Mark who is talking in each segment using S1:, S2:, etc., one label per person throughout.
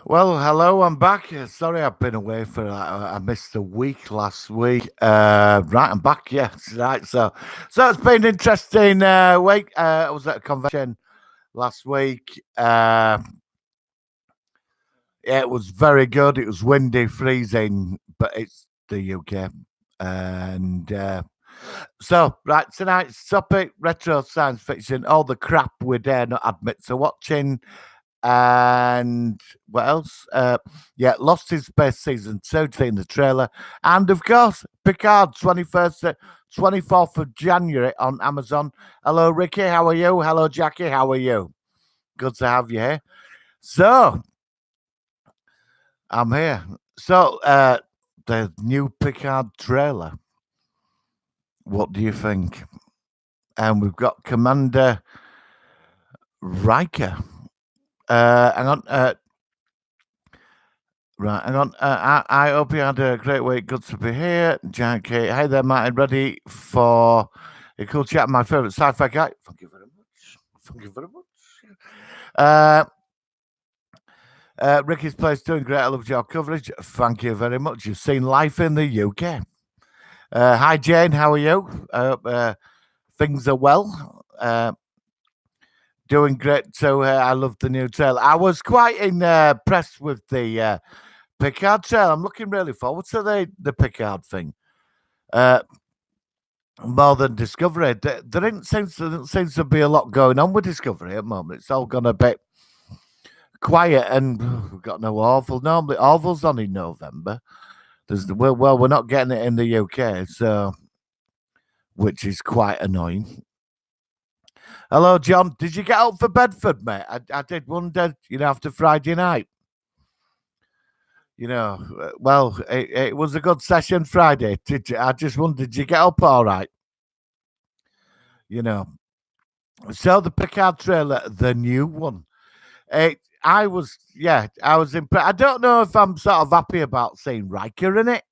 S1: Well, hello, I'm back. Sorry, I've been away for I missed a week last week. Right, I'm back. Yes, right. So it's been an interesting week. I was at a convention last week. Yeah, it was very good. It was windy, freezing, but it's the UK. And right, tonight's topic: retro science fiction, all the crap we dare not admit to watching. And what else? Lost in Space season 2, in the trailer, and of course, Picard 24th of January on Amazon. Hello, Ricky. How are you? Hello, Jackie. How are you? Good to have you here. So I'm here. The new Picard trailer. What do you think? And we've got Commander Riker. Hang on. Right, hang on. I hope you had a great week. Good to be here. Jackie. Hey there, Martin. Ready for a cool chat? My favourite sci-fi guy. Thank you very much. Thank you very much. Ricky's place doing great. I love your coverage. Thank you very much. You've seen life in the UK. Hi, Jane. How are you? I hope things are well. Doing great. So I love the new trailer. I was quite impressed with the Picard trailer. I'm looking really forward to the Picard thing. More than Discovery. There didn't seems to be a lot going on with Discovery at the moment. It's all gone a bit quiet, and we've got no Orville. Normally, Orville's on in November. We're not getting it in the UK, so which is quite annoying. Hello, John. Did you get up for Bedford, mate? I did wonder, after Friday night. It was a good session Friday. Did you? I just wondered, did you get up all right? You know. So the Picard trailer, the new one. I was impressed. I don't know if I'm sort of happy about seeing Riker in it.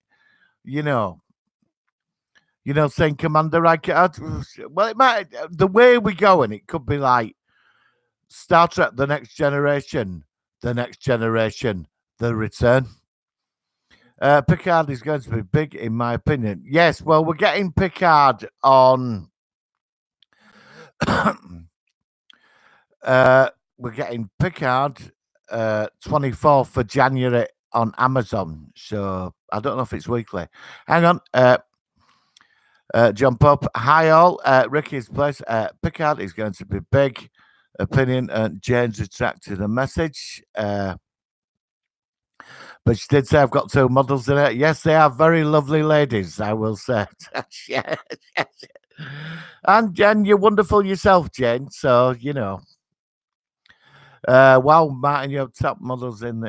S1: You know, saying Commander Riker. Well, it might. The way we're going, it could be like Star Trek: The Next Generation, The Return. Picard is going to be big, in my opinion. Yes, well, we're getting Picard on. We're getting Picard 24th of January on Amazon. So I don't know if it's weekly. Hang on. Jump up. Hi, all. Ricky's place. Picard is going to be big. Opinion. Jane's retracted a message. But she did say I've got two models in it. Yes, they are very lovely ladies, I will say. Yes. And Jen, you're wonderful yourself, Jane. So, wow, Martin, you have top models in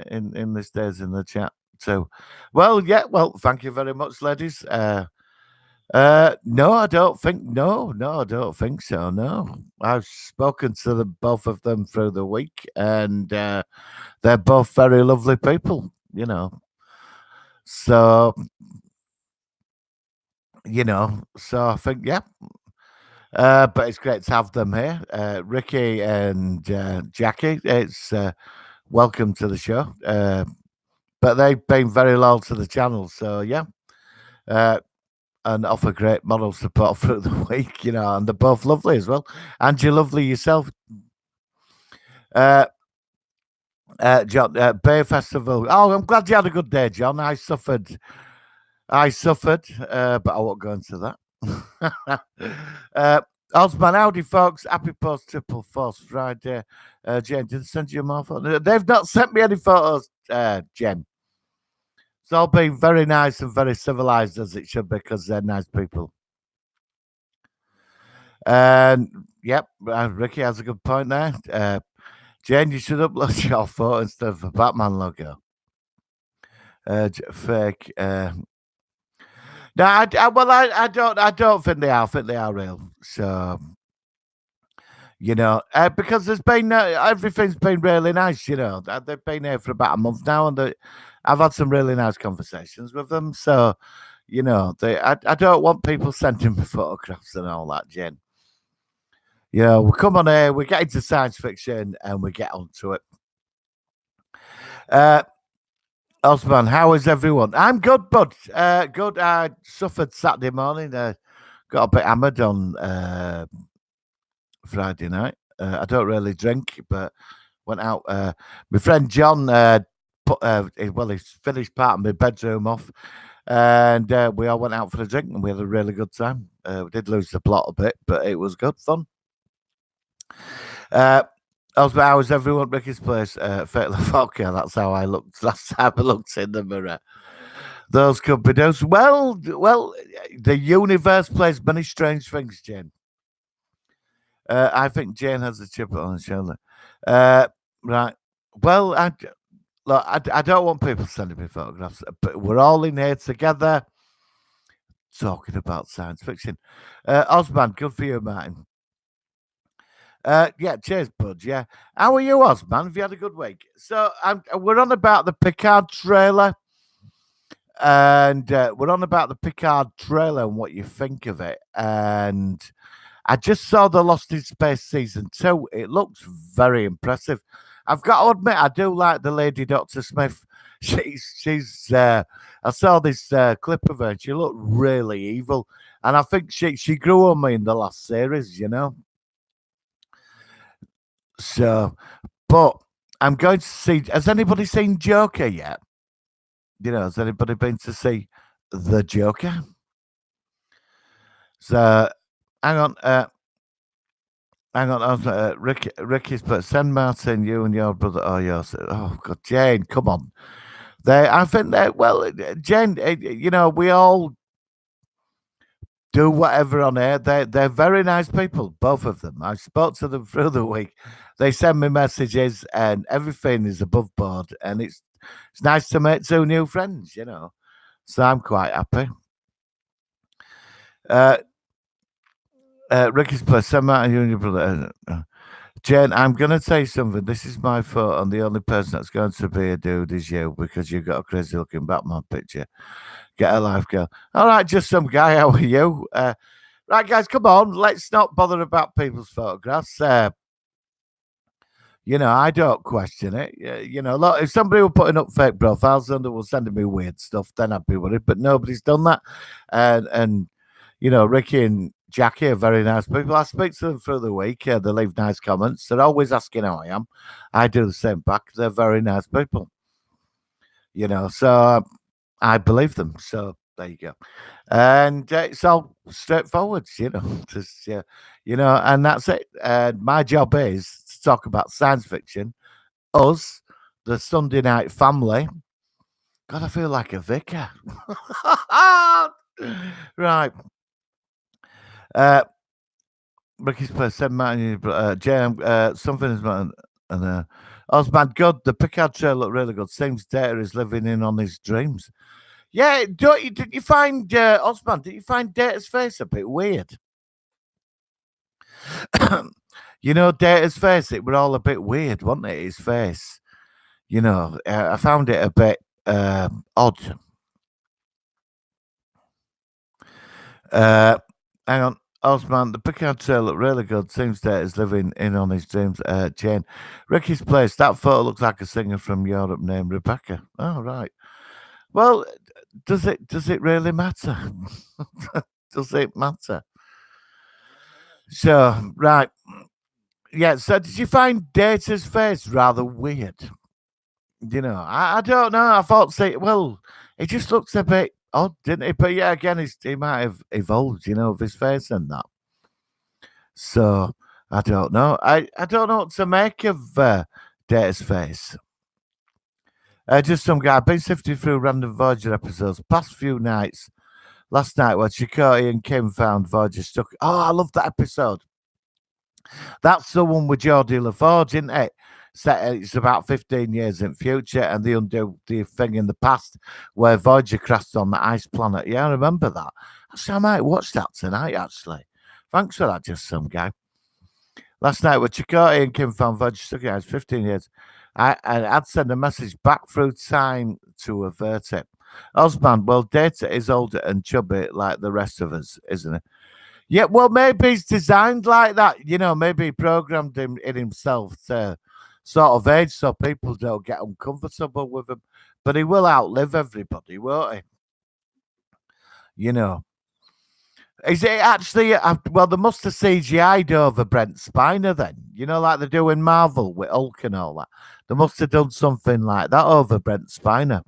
S1: this days in the chat too. Well, yeah, thank you very much, ladies. No, I don't think. No, I don't think so. No, I've spoken to both of them through the week, and they're both very lovely people. So so I think but it's great to have them here, Ricky and Jackie. It's welcome to the show. But they've been very loyal to the channel, so yeah. And offer great model support through the week, and they're both lovely as well. And you're lovely yourself. John, Bay Festival. Oh, I'm glad you had a good day, John. I suffered, but I won't go into that. Osman, howdy, folks. Happy post Triple Force Friday. Jen, did they send you more photos? They've not sent me any photos, Jen. It's all been very nice and very civilized as it should be because they're nice people. And yep, Ricky has a good point there. Jane, you should upload your photo instead of a Batman logo. Fake. No, I don't think they are. I think they are real. So, because there's been everything's been really nice. They've been here for about a month now, and I've had some really nice conversations with them. So, I don't want people sending me photographs and all that, Jen. We come on here, we get into science fiction, and we get onto it. Uh, Osman, how is everyone? I'm good, bud. Good. I suffered Saturday morning. Got a bit hammered on Friday night. I don't really drink, but went out. My friend John he's finished part of my bedroom off, and we all went out for a drink, and we had a really good time. We did lose the plot a bit, but it was good fun. Osman, how was everyone? Ricky's place, Fatal Falcon. That's how I looked last time I looked in the mirror. Those could be those. Well, the universe plays many strange things, Jane. I think Jane has a chip on her shoulder. Right. Well, I don't want people sending me photographs, but we're all in here together talking about science fiction. Osman, good for you, Martin. Yeah, cheers, bud. Yeah. How are you, Osman? Have you had a good week? So we're on about the Picard trailer. And we're on about the Picard trailer and what you think of it. And I just saw the Lost in Space season 2. It looks very impressive. I've got to admit, I do like the lady Dr. Smith. She's. I saw this clip of her, and she looked really evil, and I think she grew on me in the last series, you know. So, but I'm going to see. Has anybody seen Joker yet? You know, has anybody been to see the Joker? So, hang on. Ricky's but send Martin, you and your brother. Oh God, Jane, come on. I think that, well, Jane, you know, we all do whatever on air. They're very nice people, both of them. I spoke to them through the week. They send me messages, and everything is above board. And it's nice to make 2 new friends, you know. So I'm quite happy. Ricky's place. Send Martin, you and your brother. Jane, I'm going to tell you something. This is my fault, and the only person that's going to be a dude is you, because you've got a crazy looking Batman picture. Get a life, girl. All right, just some guy. How are you? Right, guys, come on. Let's not bother about people's photographs. You know, I don't question it. You know, look, if somebody were putting up fake profiles and they were sending me weird stuff, then I'd be worried. But nobody's done that. And you know, Ricky and Jackie are very nice people. I speak to them through the week. They leave nice comments. They're always asking how I am. I do the same back. They're very nice people. You know, so I believe them. So there you go. And it's all straightforward, you know. Just, you know, and that's it. And my job is to talk about science fiction. Us, the Sunday night family. God, I feel like a vicar. Right. Ricky's place, said Martin, Jam, something is Martin, and Osman, good. The Picard trailer looked really good. Seems Data is living in on his dreams. Yeah, did you find Osman? Did you find Data's face a bit weird? You know, Data's face. It was all a bit weird, wasn't it? His face. You know, I found it a bit odd. Hang on. Osman, the Picard trailer looked really good. Seems that is living in on his dreams. Jane. Ricky's place. That photo looks like a singer from Europe named Rebecca. Oh, right. Well, does it really matter? Does it matter? So, right. Yeah, so did you find Data's face rather weird? You know, I don't know. I thought, well, it just looks a bit odd, didn't it? But yeah, again, he might have evolved, you know, of his face and that. So I don't know. I don't know what to make of Data's face. Just some guy. I've been sifting through random Voyager episodes past few nights. Last night when Chakotay and Kim found Voyager stuck. Oh, I love that episode. That's the one with Geordie LaForge, isn't it? It's about 15 years in future, and they undo the thing in the past where Voyager crashed on the ice planet. Yeah, I remember that. So I might watch that tonight, actually. Thanks for that, just some guy. Last night with Chakotay and Kim found Voyager stuck in ice 15 years. I'd send a message back through time to avert it. Osman, well, Data is older and chubby like the rest of us, isn't it? Yeah, well, maybe he's designed like that. You know, maybe he programmed him in himself to sort of age, so people don't get uncomfortable with him. But he will outlive everybody, won't he? You know. Is it actually? Well, they must have CGI'd over Brent Spiner then. You know, like they do in Marvel with Hulk and all that. They must have done something like that over Brent Spiner.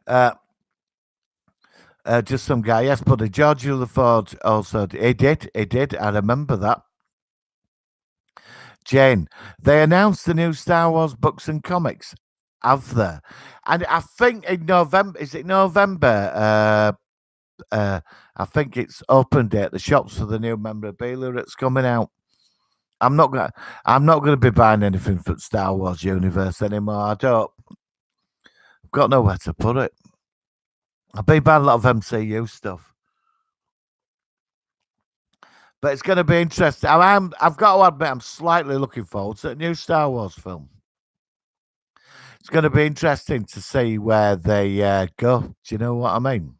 S1: Uh, just some guy, yes, buddy. George LaFord also. He did. I remember that. Jane, they announced the new Star Wars books and comics. Have there? And I think in November, is it November? I think it's open day at the shops for the new memorabilia that's coming out. I'm not gonna be buying anything for Star Wars universe anymore. I don't. I've got nowhere to put it. I've been buying a lot of MCU stuff, but it's going to be interesting. I've got to admit, I'm slightly looking forward to the new Star Wars film. It's going to be interesting to see where they go. Do you know what I mean?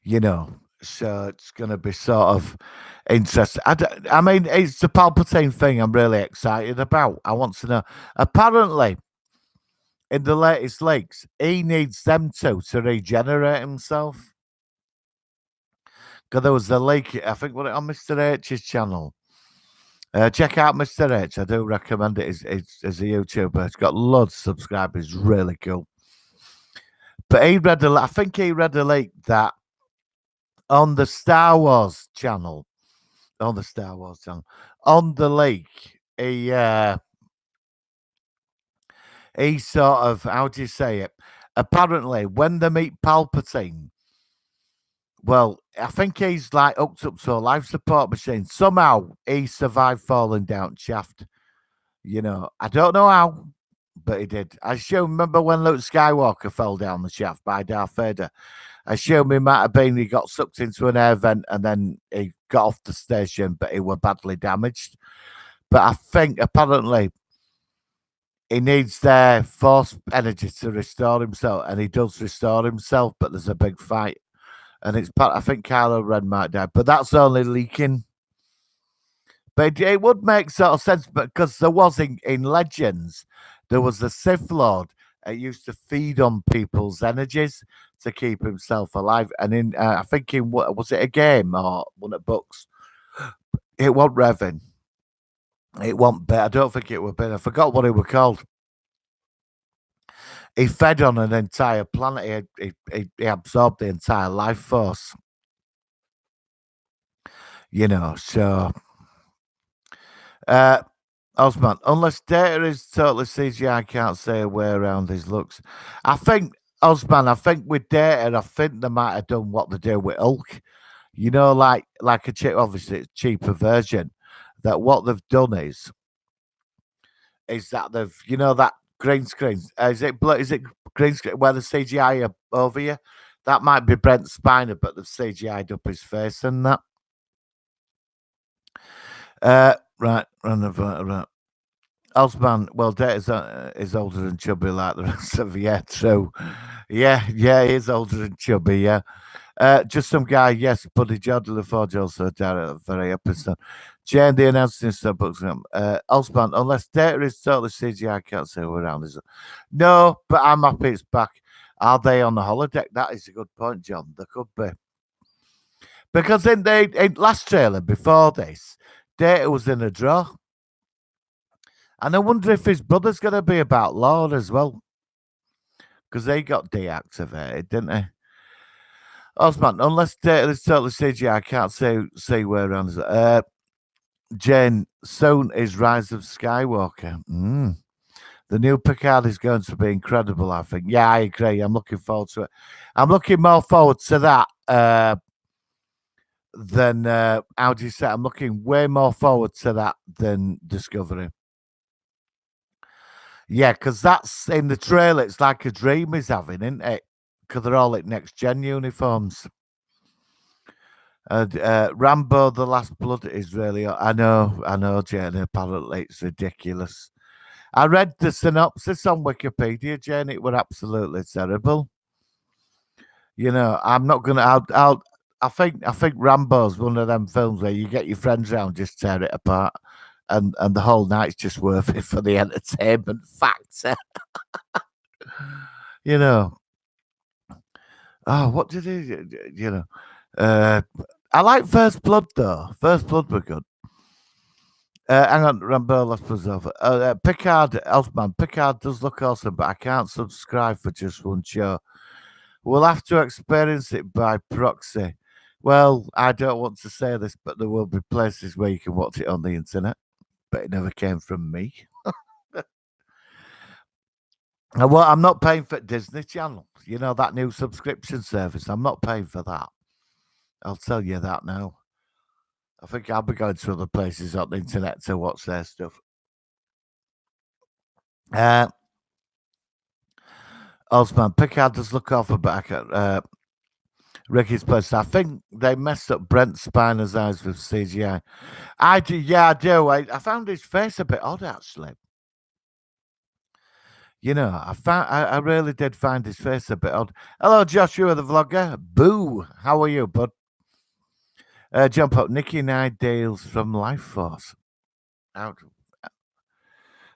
S1: You know, so it's going to be sort of interesting. I mean, it's the Palpatine thing I'm really excited about. I want to know. Apparently, in the latest leaks, he needs them to regenerate himself. Because there was a leak, I think, on Mr. H's channel. Check out Mr. H. I do recommend it as a YouTuber. It's got loads of subscribers. Really cool. But I think he read a leak that on the Star Wars channel, on the leak, he sort of, how do you say it? Apparently, when they meet Palpatine, well, I think he's like hooked up to a life support machine. Somehow he survived falling down shaft. You know, I don't know how, but he did. I remember when Luke Skywalker fell down the shaft by Darth Vader. I assume it might have been he got sucked into an air vent and then he got off the station, but he were badly damaged. But I think apparently he needs their force energy to restore himself, and he does restore himself, but there's a big fight. And I think Kylo Ren might die, but that's only leaking. But it would make sort of sense, because there was in Legends, there was a Sith Lord that used to feed on people's energies to keep himself alive. And I think was it a game or one of the books? It wasn't Revan. It wasn't Ben. I don't think it was Ben. I forgot what it was called. He fed on an entire planet. He absorbed the entire life force. You know, so Osman, unless Data is totally CGI, I can't say a way around his looks. I think, Osman, with Data, I think they might have done what they do with Hulk. You know, like a cheap, obviously it's cheaper version. That what they've done is that they've, you know, that green screen. Is it green screen where the CGI are over you? That might be Brent Spiner, but they've CGI'd up his face and that. Right. Osman, well, Data is older than Chubby like the rest of true. Yeah, he is older than Chubby, yeah. Just some guy, yes, Buddy Jordan LaForge also died at the very episode. Jane, the announcing books. Osman, unless Data is totally CGI, I can't say we're around this. No, but I'm happy it's back. Are they on the holodeck? That is a good point, John. There could be. Because in last trailer before this, Data was in a draw. And I wonder if his brother's going to be about Lord as well. Because they got deactivated, didn't they? Osman, unless Data is totally CGI, I can't say where around is. Jane, soon is Rise of Skywalker. The new Picard is going to be incredible, I think. Yeah, I agree. I'm looking forward to it. I'm looking more forward to that than, how do you say? I'm looking way more forward to that than Discovery. Yeah, because that's in the trailer. It's like a dream he's having, isn't it? Because they're all in next gen uniforms. Rambo: The Last Blood is really. I know, Jane. Apparently, it's ridiculous. I read the synopsis on Wikipedia, Jane. It were absolutely terrible. You know, I'm not gonna. I think Rambo's one of them films where you get your friends round, just tear it apart, and the whole night's just worth it for the entertainment factor. you know. Oh, what did he? You know. Uh, I like First Blood though. First Blood were good. Hang on, Rambo, let's put over. Picard, Elfman. Picard does look awesome, but I can't subscribe for just one show. We'll have to experience it by proxy. Well, I don't want to say this, but there will be places where you can watch it on the internet, but it never came from me. Well, I'm not paying for Disney Channel. You know, that new subscription service. I'm not paying for that. I'll tell you that now. I think I'll be going to other places on the internet to watch their stuff. Osman, Picard does look awful back at Ricky's place. I think they messed up Brent Spiner's eyes with CGI. I do, yeah, I do. I found his face a bit odd, actually. You know, I really did find his face a bit odd. Hello, Joshua the vlogger. Boo. How are you, bud? Jump up. Nikki Nidales from Life Force. Out.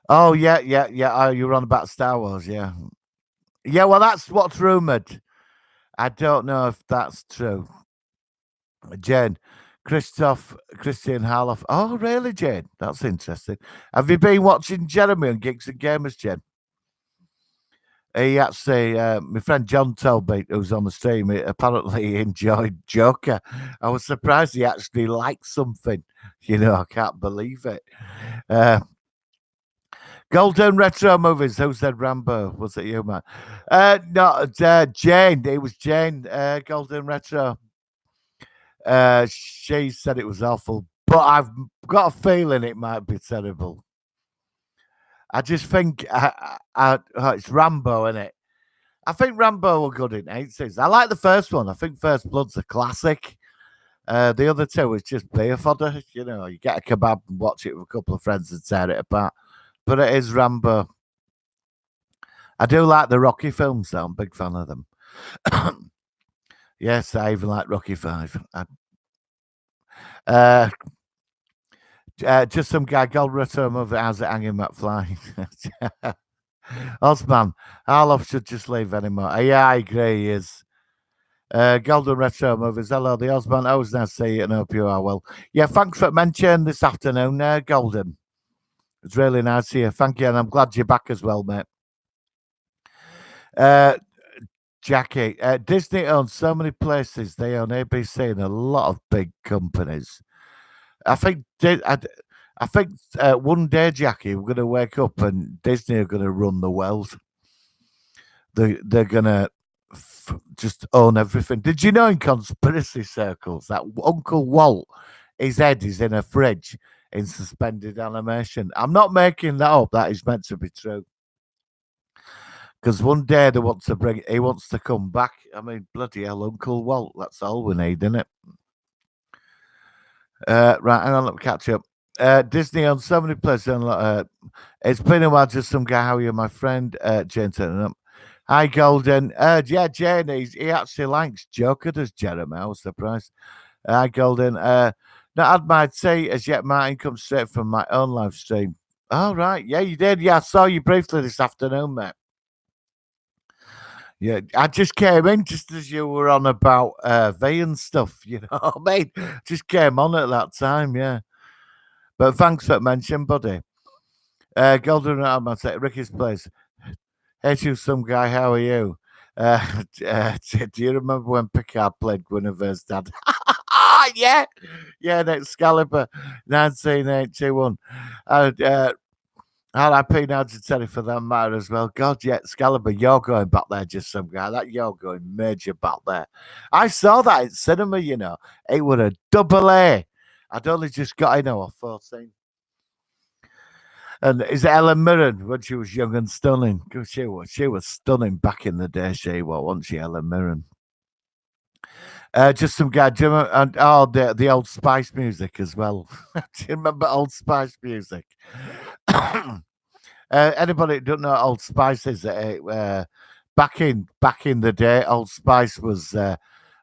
S1: Oh, yeah. Oh, you were on about Star Wars, yeah. Yeah, well, that's what's rumored. I don't know if that's true. Jane, Christian Harloff. Oh, really, Jane? That's interesting. Have you been watching Jeremy on Geeks and Gamers, Jane? He actually, my friend John told me, who's on the stream, apparently he enjoyed Joker. I was surprised he actually liked something. You know, I can't believe it. Golden Retro Movies. Who said Rambo? Was it you, man? No, Jane. It was Jane, Golden Retro. She said it was awful, but I've got a feeling it might be terrible. I just think it's Rambo, isn't it? I think Rambo were good in 80s. I like the first one. I think First Blood's a classic. The other two is just beer fodder. You know, you get a kebab and watch it with a couple of friends and tear it apart. But it is Rambo. I do like the Rocky films, though. I'm a big fan of them. Yes, I even like Rocky 5. Just some guy, Gold Return of how's it hanging McFly? Osman, Harloff should just leave anymore. Yeah, I agree. He is. Golden Retro Movies. Hello, the Osman. I was nice to see you and hope you are well. Yeah, thanks for mentioning this afternoon, Golden. It's really nice to you. Thank you, and I'm glad you're back as well, mate. Jackie, Disney owns so many places. They own ABC and a lot of big companies. I think one day, Jackie, we're going to wake up and Disney are going to run the world. They're going to just own everything. Did you know in conspiracy circles that Uncle Walt, his head is in a fridge in suspended animation? I'm not making that up. That is meant to be true. Because one day he wants to come back. I mean, bloody hell, Uncle Walt. That's all we need, isn't it? Right, hang on, let me catch up. Disney on so many places. It's been a while, just some guy. How are you, my friend? Jane turning up. Hi, Golden. Yeah, Jane, he actually likes Joker, does Jeremy? I was surprised. Hi, Golden. Not had my tea as yet. Martin comes straight from my own live stream. All right. Yeah, you did. Yeah, I saw you briefly this afternoon, mate. Yeah, I just came in just as you were on about V and stuff, you know what I mean? Just came on at that time, yeah. But thanks for mentioning, buddy. Golden I'll say Ricky's place. Hey, you, some guy, how are you? Do you remember when Picard played Guinevere's dad? Yeah, Excalibur, 1981. RIP now to Terry for that matter as well. God, yeah, Excalibur, you're going back there, just some guy. That you're going major back there. I saw that in cinema, you know. It was a double A. I'd only just got, I know, 14. And is it Ellen Mirren when she was young and stunning? She was stunning back in the day, wasn't she, Ellen Mirren? Just some guy, do you remember, and the Old Spice music as well. Do you remember Old Spice music? Anybody who don't know what Old Spice is? Back in the day, Old Spice was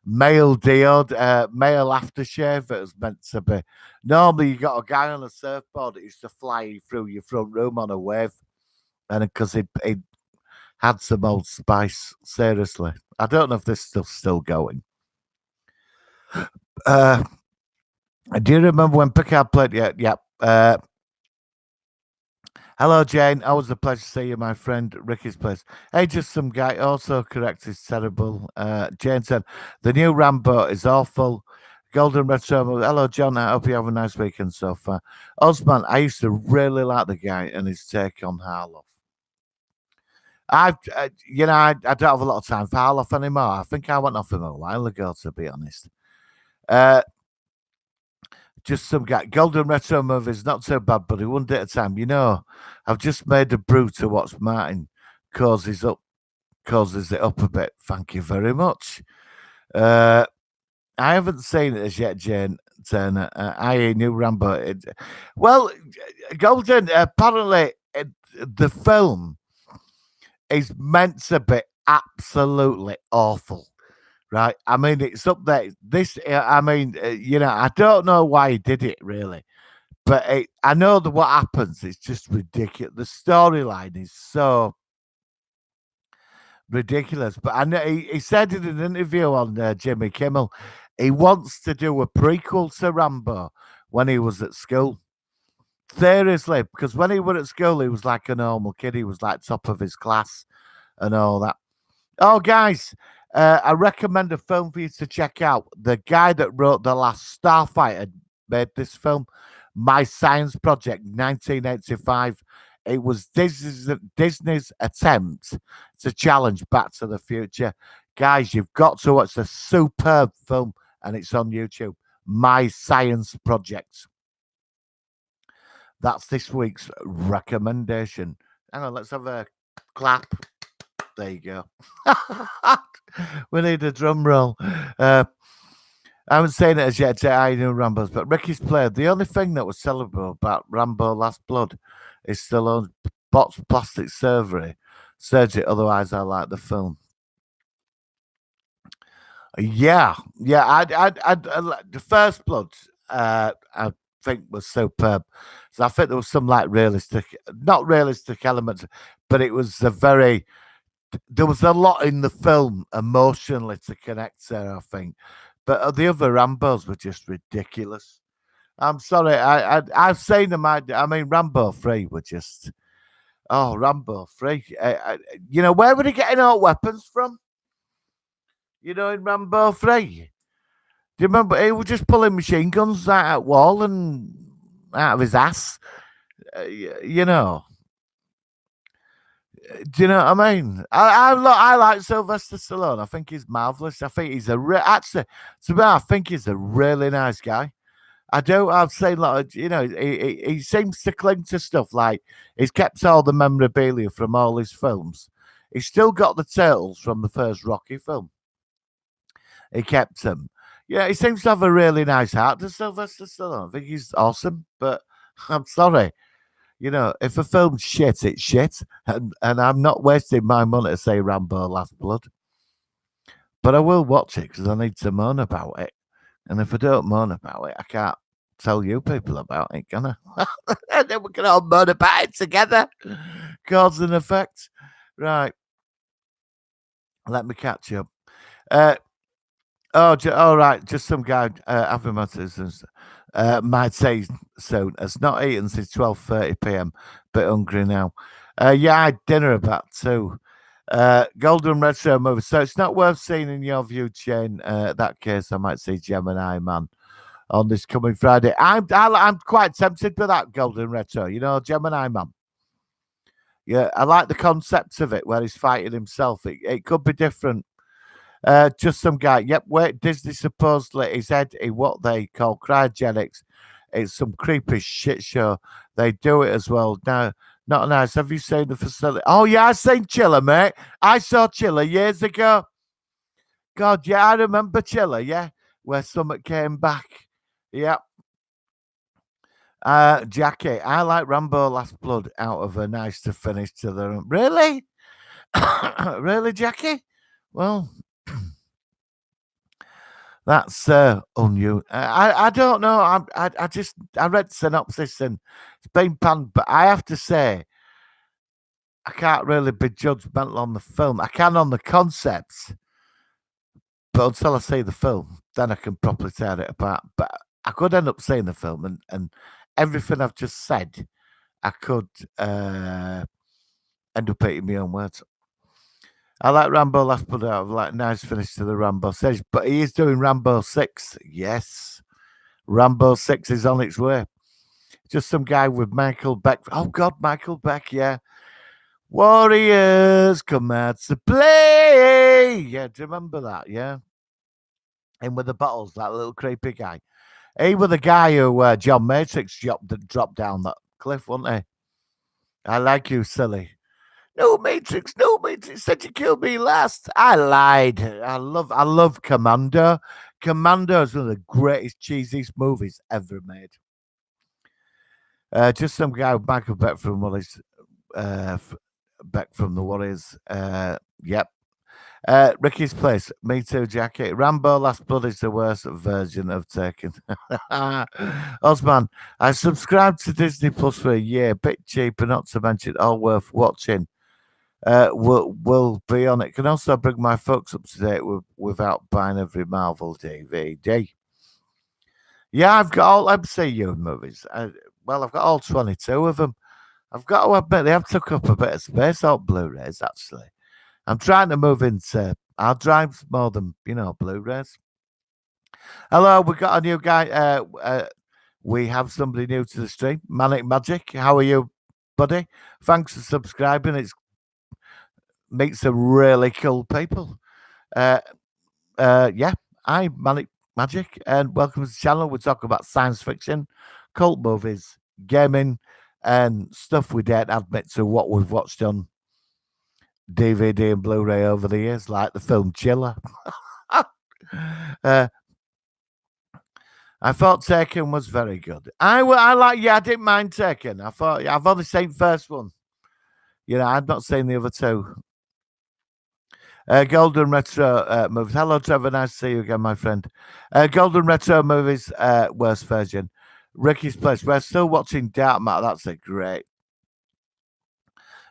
S1: male deod, male aftershave. It was meant to be. Normally, you got a guy on a surfboard that used to fly through your front room on a wave, and because he had some old spice. Seriously, I don't know if this stuff's still going. Uh, do you remember when Picard played? Yeah, yeah. Hello, Jane. Always a pleasure to see you, my friend. Ricky's place. Hey, just some guy. Also correct is terrible. Jane said the new Rambo is awful. Golden Retro. Hello, John. I hope you have a nice weekend so far. Osman, I used to really like the guy and his take on Harloff. I don't have a lot of time for Harloff anymore. I think I went off him a while ago, to be honest. Uh, just some guy. Golden Retro movies, not so bad, but one day at a time. I've just made a brew to watch Martin causes it up a bit. Thank you very much. I haven't seen it as yet, Jane Turner. I knew Rambo. Golden, apparently, the film is meant to be absolutely awful. Right, I mean, it's up there. I don't know why he did it really, but I know that what happens is just ridiculous. The storyline is so ridiculous. But I know he said in an interview on Jimmy Kimmel, he wants to do a prequel to Rambo when he was at school. Seriously, because when he was at school, he was like a normal kid. He was like top of his class and all that. Oh, guys, I recommend a film for you to check out. The guy that wrote The Last Starfighter made this film, My Science Project, 1985. It was Disney's attempt to challenge Back to the Future. Guys, you've got to watch the superb film, and it's on YouTube. My Science Project. That's this week's recommendation. Hang on, let's have a clap. There you go. We need a drum roll. I haven't seen it as yet. I know Rambo's, but Ricky's played. The only thing that was sellable about Rambo Last Blood is Stallone's botched plastic surgery. Otherwise, I like the film. Yeah. The First Blood, I think was superb. So I think there was some like not realistic elements, but it was there was a lot in the film emotionally to connect to, I think. But the other Rambos were just ridiculous. I'm sorry, I've seen them. I mean, Rambo 3 were just Rambo 3. Where were they getting all weapons from? In Rambo 3. Do you remember he was just pulling machine guns out of wall and out of his ass? You know. Do you know what I mean? I like Sylvester Stallone. I think he's marvelous. I think he's I think he's a really nice guy. I do. I've seen a lot of, he seems to cling to stuff like he's kept all the memorabilia from all his films. He's still got the turtles from the first Rocky film. He kept them. Yeah, he seems to have a really nice heart to Sylvester Stallone. I think he's awesome, but I'm sorry. If a film's shit, it's shit. And I'm not wasting my money to say Rambo Last Blood. But I will watch it because I need to moan about it. And if I don't moan about it, I can't tell you people about it, can I? And then we can all moan about it together. Cause and effect. Right. Let me catch you up. All right. Just some guy, might say soon. Has not eaten since 12:30 p.m. Bit hungry now. I had dinner about 2. Golden Retro movie. So it's not worth seeing in your view, Shane. That case, I might see Gemini Man on this coming Friday. I'm quite tempted by that Golden Retro. Gemini Man. Yeah, I like the concept of it where he's fighting himself. It could be different. Just some guy. Yep, wait. Disney supposedly is in what they call cryogenics. It's some creepy shit show. They do it as well. Now, not nice. Have you seen the facility? Oh, yeah, I've seen Chiller, mate. I saw Chiller years ago. God, yeah, I remember Chiller, yeah, where something came back. Yep. Jackie, I like Rambo Last Blood out of a nice to finish to the room. Really? Really, Jackie? Well, That's unusual. I don't know. I read synopsis and it's been panned, but I have to say I can't really be judgmental on the film. I can on the concepts, but until I see the film, then I can properly tear it apart. But I could end up seeing the film and everything I've just said, I could end up eating my own words. I like Rambo Last Blood. I like nice finish to the Rambo 6, but he is doing Rambo 6. Yes. Rambo 6 is on its way. Just some guy with Michael Beck. Oh, God, Michael Beck, yeah. Warriors come out to play. Yeah, do you remember that? Yeah. And with the bottles, that little creepy guy. He was the guy who John Matrix dropped down that cliff, wasn't he? I like you, silly. No Matrix, said you killed me last. I lied. I love Commando. Commando is one of the greatest, cheesiest movies ever made. Just some guy with Michael Beck from Beck from the Warriors. Yep. Ricky's Place, Me Too Jacket. Rambo Last Blood is the worst version of Taken. Osman, I subscribed to Disney Plus for a year, bit cheaper, not to mention all worth watching. Will be on it. Can also bring my folks up to date without buying every Marvel DVD. Yeah, I've got all MCU movies. I've got all 22 of them. I've got to admit, they have took up a bit of space on Blu-rays, actually. I'm trying to move into hard drives more than, Blu-rays. Hello, we got a new guy. We have somebody new to the stream. Manic Magic, how are you, buddy? Thanks for subscribing. It's meet some really cool people. Yeah, I'm Manic Magic, and welcome to the channel. We talk about science fiction, cult movies, gaming, and stuff we don't admit to what we've watched on DVD and Blu-ray over the years, like the film Chiller. I thought Taken was very good. I didn't mind Taken. I thought I've only seen the first one. I've not seen the other two. Golden Retro movies. Hello, Trevor. Nice to see you again, my friend. Golden Retro movies, worst version. Ricky's Place. We're still watching Dark Matter. That's a great.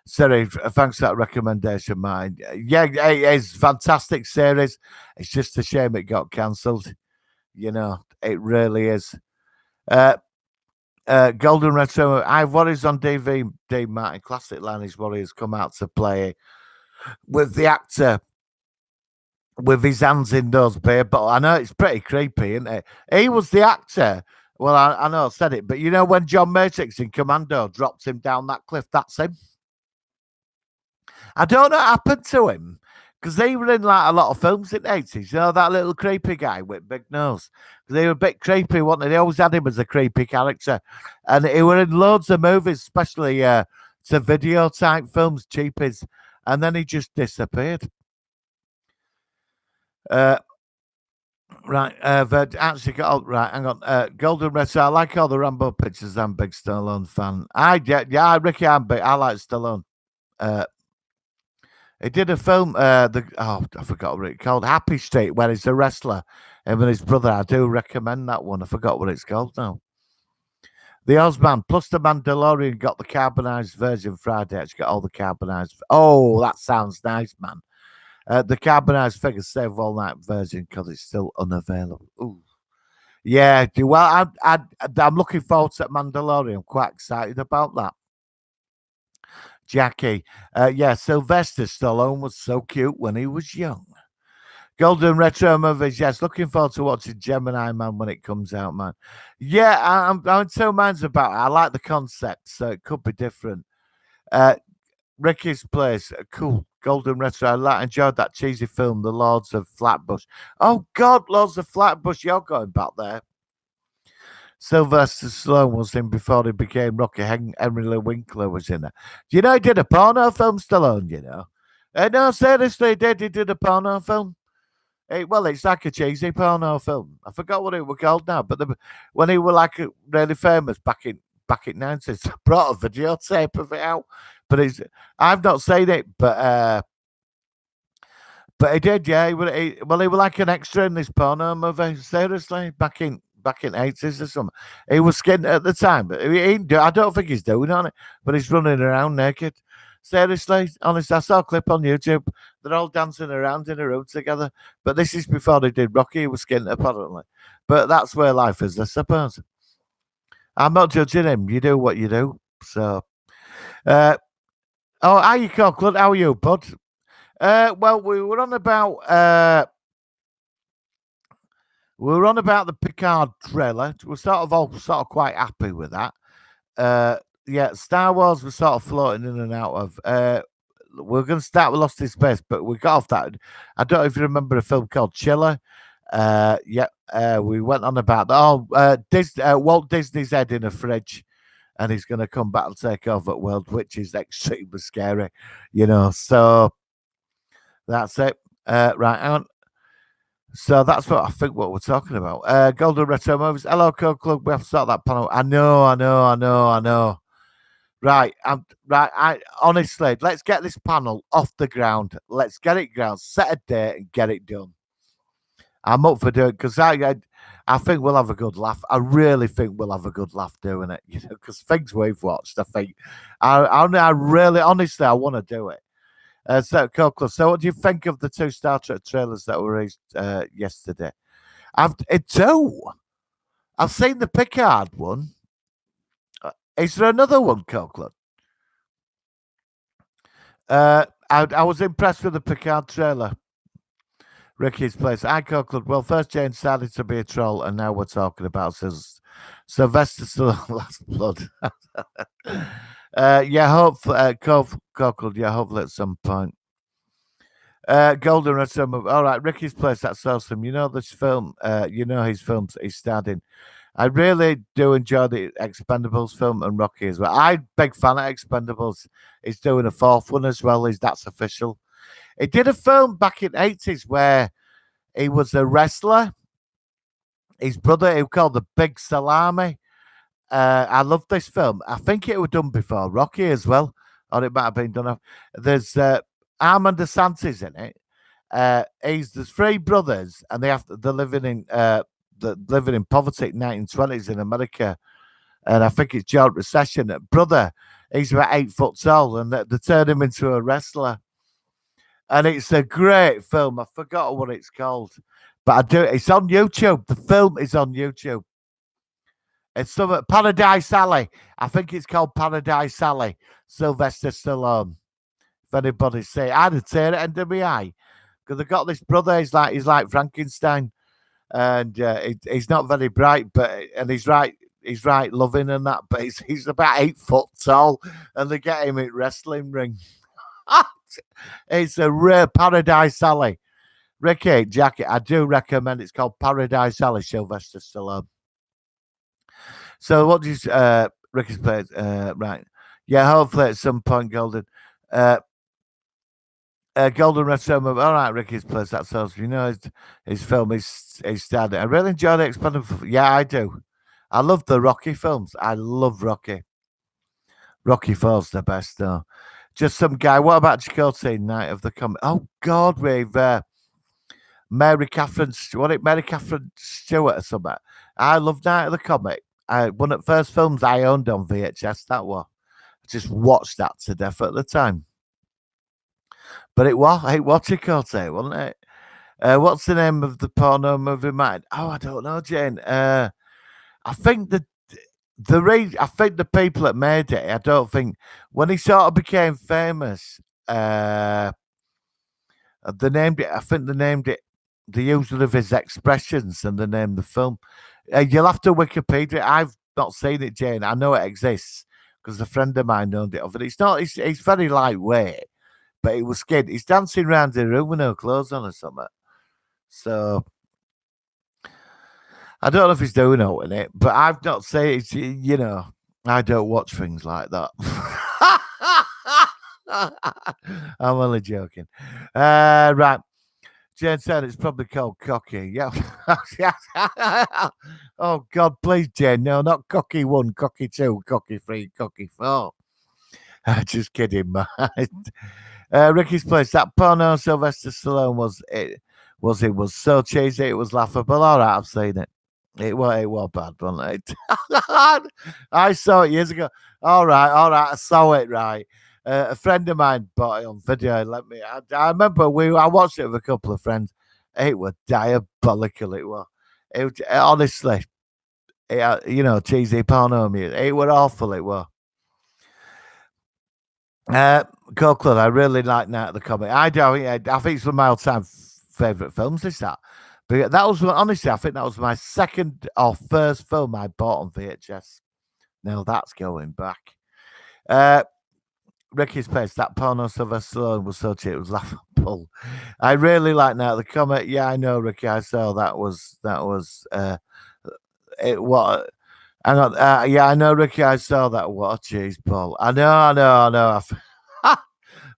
S1: Sorry, thanks for that recommendation, mine. Yeah, it's a fantastic series. It's just a shame it got cancelled. It really is. Golden Retro. I've Warriors on DVD. Martin Classic Line. His Warriors come out to play with the actor with his hands in those beard bottles. I know it's pretty creepy, isn't it? He was the actor. Well, I know I said it, but when John Matrix in Commando dropped him down that cliff, that's him. I don't know what happened to him because they were in like a lot of films in the 80s. That little creepy guy with big nose. They were a bit creepy, weren't they? They always had him as a creepy character. And he were in loads of movies, especially to video type films, cheapies. And then he just disappeared. Right, actually got right. Hang on, Golden Retro. I like all the Rambo pictures. I'm a big Stallone fan. Yeah, Ricky, I like Stallone. He did a film. I forgot what it's called. Happy Street, where he's a wrestler, and with his brother. I do recommend that one. I forgot what it's called now. The Ozman plus the Mandalorian got the carbonized version Friday. It's got all the carbonized. Oh, that sounds nice, man. The carbonized figure save all night version because it's still unavailable. Ooh. Yeah, well, I'm looking forward to Mandalorian. I'm quite excited about that. Jackie, yeah, Sylvester Stallone was so cute when he was young. Golden Retro movies, yes. Looking forward to watching Gemini Man when it comes out, man. Yeah, I'm in two minds about it. I like the concept, so it could be different. Ricky's Place, cool. Golden Retro. I enjoyed that cheesy film, The Lords of Flatbush. Oh, God, Lords of Flatbush. You're going back there. Sylvester Stallone was in before he became Rocky. Henry Lee Winkler was in it. Do you know he did a porno film, Stallone, No, seriously, he did a porno film. It's like a cheesy porno film. I forgot what it was called now, but when he was like really famous back in 90s, I brought a videotape of it out. But I've not seen it, but But he did, yeah. Well, he was like an extra in this porno movie. Seriously, back in 80s or something. He was skint at the time, but he ain't I don't think he's doing on it, but he's running around naked. Seriously, honest, I saw a clip on YouTube. They're all dancing around in a room together. But this is before they did Rocky. He was skint apparently. But that's where life is, I suppose. I'm not judging him. You do what you do. So, uh, oh, how you, Cockland? How are you, bud? Well, we were on about the Picard trailer. We're all quite happy with that. Yeah, Star Wars was sort of floating in and out of. We're going to start with Lost in Space, but we got off that. I don't know if you remember a film called Chiller. Yeah, we went on about that. Oh, Walt Disney's head in a fridge, and he's going to come back and take over the world, which is extremely scary, So that's it. Right, hang on. So that's what we're talking about. Golden Retro Movies. Hello, Code Club. We have to start that panel. I know. Right, honestly, let's get this panel off the ground. Let's get it ground, set a date, and get it done. I'm up for doing it because I think we'll have a good laugh. I really think we'll have a good laugh doing it, because things we've watched, I think. I really, honestly, I want to do it. So what do you think of the 2 Star Trek trailers that were released yesterday? I've seen the Picard one. Is there another one, Cockland? I was impressed with the Picard trailer. Ricky's place. I Cockland. Well, first Jane decided to be a troll, and now we're talking about Sylvester Stallone Last Blood. Yeah, hopefully, Cockland. Yeah, hopefully at some point. Golden Red Summer. All right, Ricky's place. That's awesome. You know this film. His films he's starred in. I really do enjoy the Expendables film and Rocky as well. I'm big fan of Expendables. He's doing a 4th one as well. That's official. He did a film back in the 80s where he was a wrestler. His brother, he called the Big Salami. I love this film. I think it was done before Rocky as well, or it might have been done. There's Armand DeSantis in it. There's 3 brothers, and they're living in poverty in the 1920s in America, and I think it's during recession. Brother, he's about 8 foot tall, and they turn him into a wrestler. And it's a great film. I forgot what it's called, but it's on YouTube. The film is on YouTube. It's some Paradise Alley. I think it's called Paradise Alley. Sylvester Stallone. If anybody's say, I'd have tear it into my eye, because they've got this brother. He's like Frankenstein, and he's not very bright, and he's right loving and that, but he's about 8 foot tall, and they get him in wrestling ring. It's a rare Paradise Alley. Ricky, Jackie, I do recommend. It's called Paradise Alley. Sylvester Stallone. So what do you Ricky's played? Right. Yeah, hopefully at some point, Golden. Golden Red Summer. All right, Ricky's place. That's awesome. His film is started. I really enjoy the Expendables. Yeah, I do. I love the Rocky films. I love Rocky. Rocky 4's the best, though. Just some guy. What about Chakotay, Night of the Comet? Oh, God, with Mary Catherine Stewart or something. I love Night of the Comet. One of the first films I owned on VHS, that was. I just watched that to death at the time. But it was Chakotay, wasn't it? What's the name of the porno movie, Mate? Oh, I don't know, Jane. I think I think the people that made it, I don't think, when he sort of became famous, they named it the use of his expressions, and they named the film. You'll have to Wikipedia. I've not seen it, Jane. I know it exists because a friend of mine owned it. But it's not. It's very lightweight, but it was scared. He's dancing around the room with no clothes on or something. So I don't know if he's doing it in it, but I've not seen it. I don't watch things like that. I'm only joking. Right. Jane said it's probably called Cocky. Yeah. Oh, God, please, Jane. No, not Cocky 1, Cocky 2, Cocky 3, Cocky 4. Just kidding, man. Ricky's Place. That porno Sylvester Stallone was so cheesy. It was laughable. All right, I've seen it. It was bad, wasn't it? I saw it years ago. All right, I saw it. Right. A friend of mine bought it on video. I remember I watched it with a couple of friends. It was diabolical. Honestly. Cheesy porno music. It was awful. It was. Copeland, I really like Night of the Comet. I do. I think it's one of my all-time favorite films. Is that? But that was honestly, I think that was my second or first film I bought on VHS. Now that's going back. Ricky's Place. That porno Sylvester Stallone was so cheap. It was laughable. I really like Night of the Comet. Yeah, I know, Ricky. I saw that was it. What? Yeah, I know, Ricky. I saw that. What a cheese ball. I know.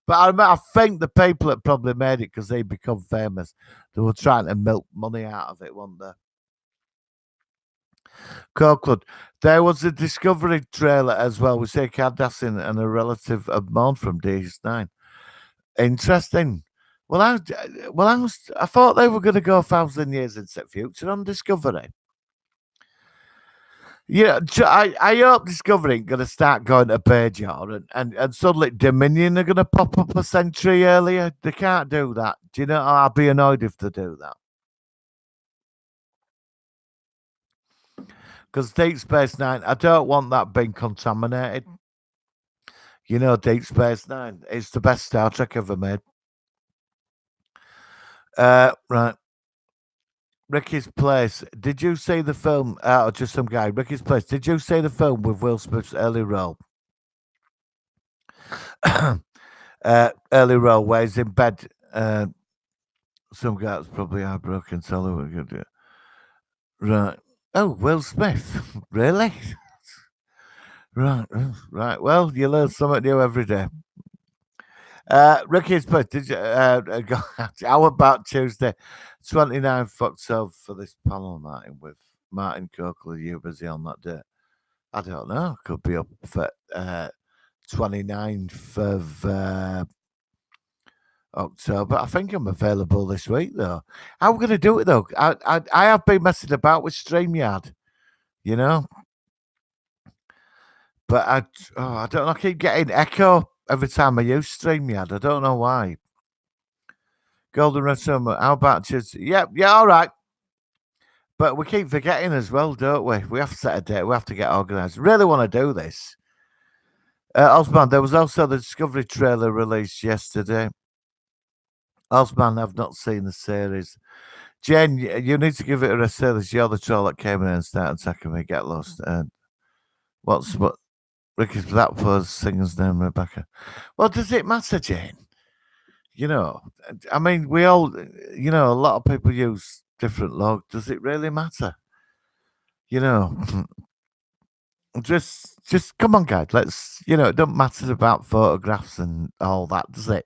S1: But I think the people that probably made it because they become famous, they were trying to milk money out of it, weren't they? Copeland. There was a Discovery trailer as well with Say Kardashian and a relative of Maud from DS9. Interesting. Well, I thought they were going to go 1,000 years into the future on Discovery. Yeah, I hope Discovery ain't going to start going to Bajor and suddenly Dominion are going to pop up a century earlier. They can't do that. Do you know? I'll be annoyed if they do that. Because Deep Space Nine, I don't want that being contaminated. Deep Space Nine, it's the best Star Trek ever made. Right. Ricky's Place. Did you see the film? Or just some guy. Ricky's Place. Did you see the film with Will Smith's early role? Early role where he's in bed. Some guy that's probably heartbroken. Tell her what we're gonna do. Right. Oh, Will Smith. Really? Right. Well, you learn something new every day. Ricky's Place. Did you? How about Tuesday? 29th October for this panel night with Martin Coakley. Are you busy on that day? I don't know. Could be up for 29th of October. I think I'm available this week though. How are we going to do it though? I have been messing about with StreamYard, but I don't know. I keep getting echo every time I use StreamYard. I don't know why. Golden Red Summer. How about just yeah, all right. But we keep forgetting as well, don't we? We have to set a date. We have to get organised. Really want to do this. Osman, there was also the Discovery trailer released yesterday. Osman, I've not seen the series. Jen, you need to give it a rest. You're the troll that came in and started attacking me. Get lost. And what? Ricky's that was singer's name, Rebecca. Well, does it matter, Jane? I mean, we all, a lot of people use different log. Does it really matter? Just come on, guys. Let's, it don't matter about photographs and all that, does it?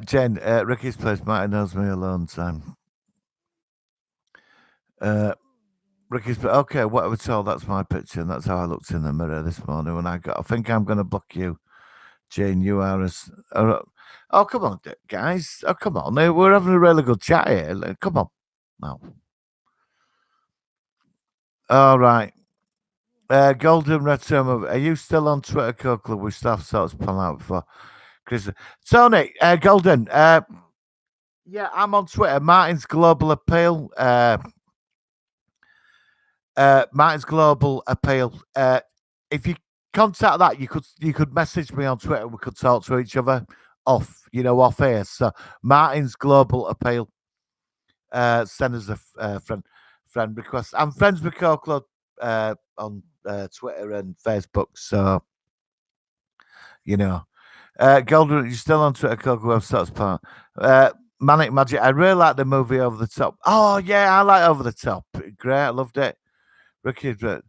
S1: Jen, Ricky's Place, Martin knows me a long time. Ricky's Place, okay, whatever told, that's my picture, and that's how I looked in the mirror this morning when I think I'm going to block you. Jane, you are oh, come on, guys. Oh, come on. We're having a really good chat here. Come on. No. All right. Golden Red Summer. Are you still on Twitter, Coakley? We still have sorts pull out before Chris. Tony, Golden. Yeah, I'm on Twitter. Martin's Global Appeal. Martin's Global Appeal. If you contact that, you could message me on Twitter. We could talk to each other off air. So Martin's Global Appeal. Send us a friend request. I'm friends with Coakley on Twitter and Facebook. So Golden, you're still on Twitter, Coakley website's part. Manic Magic. I really like the movie Over the Top. Oh yeah, I like Over the Top. Great, I loved it. Ricky's Place.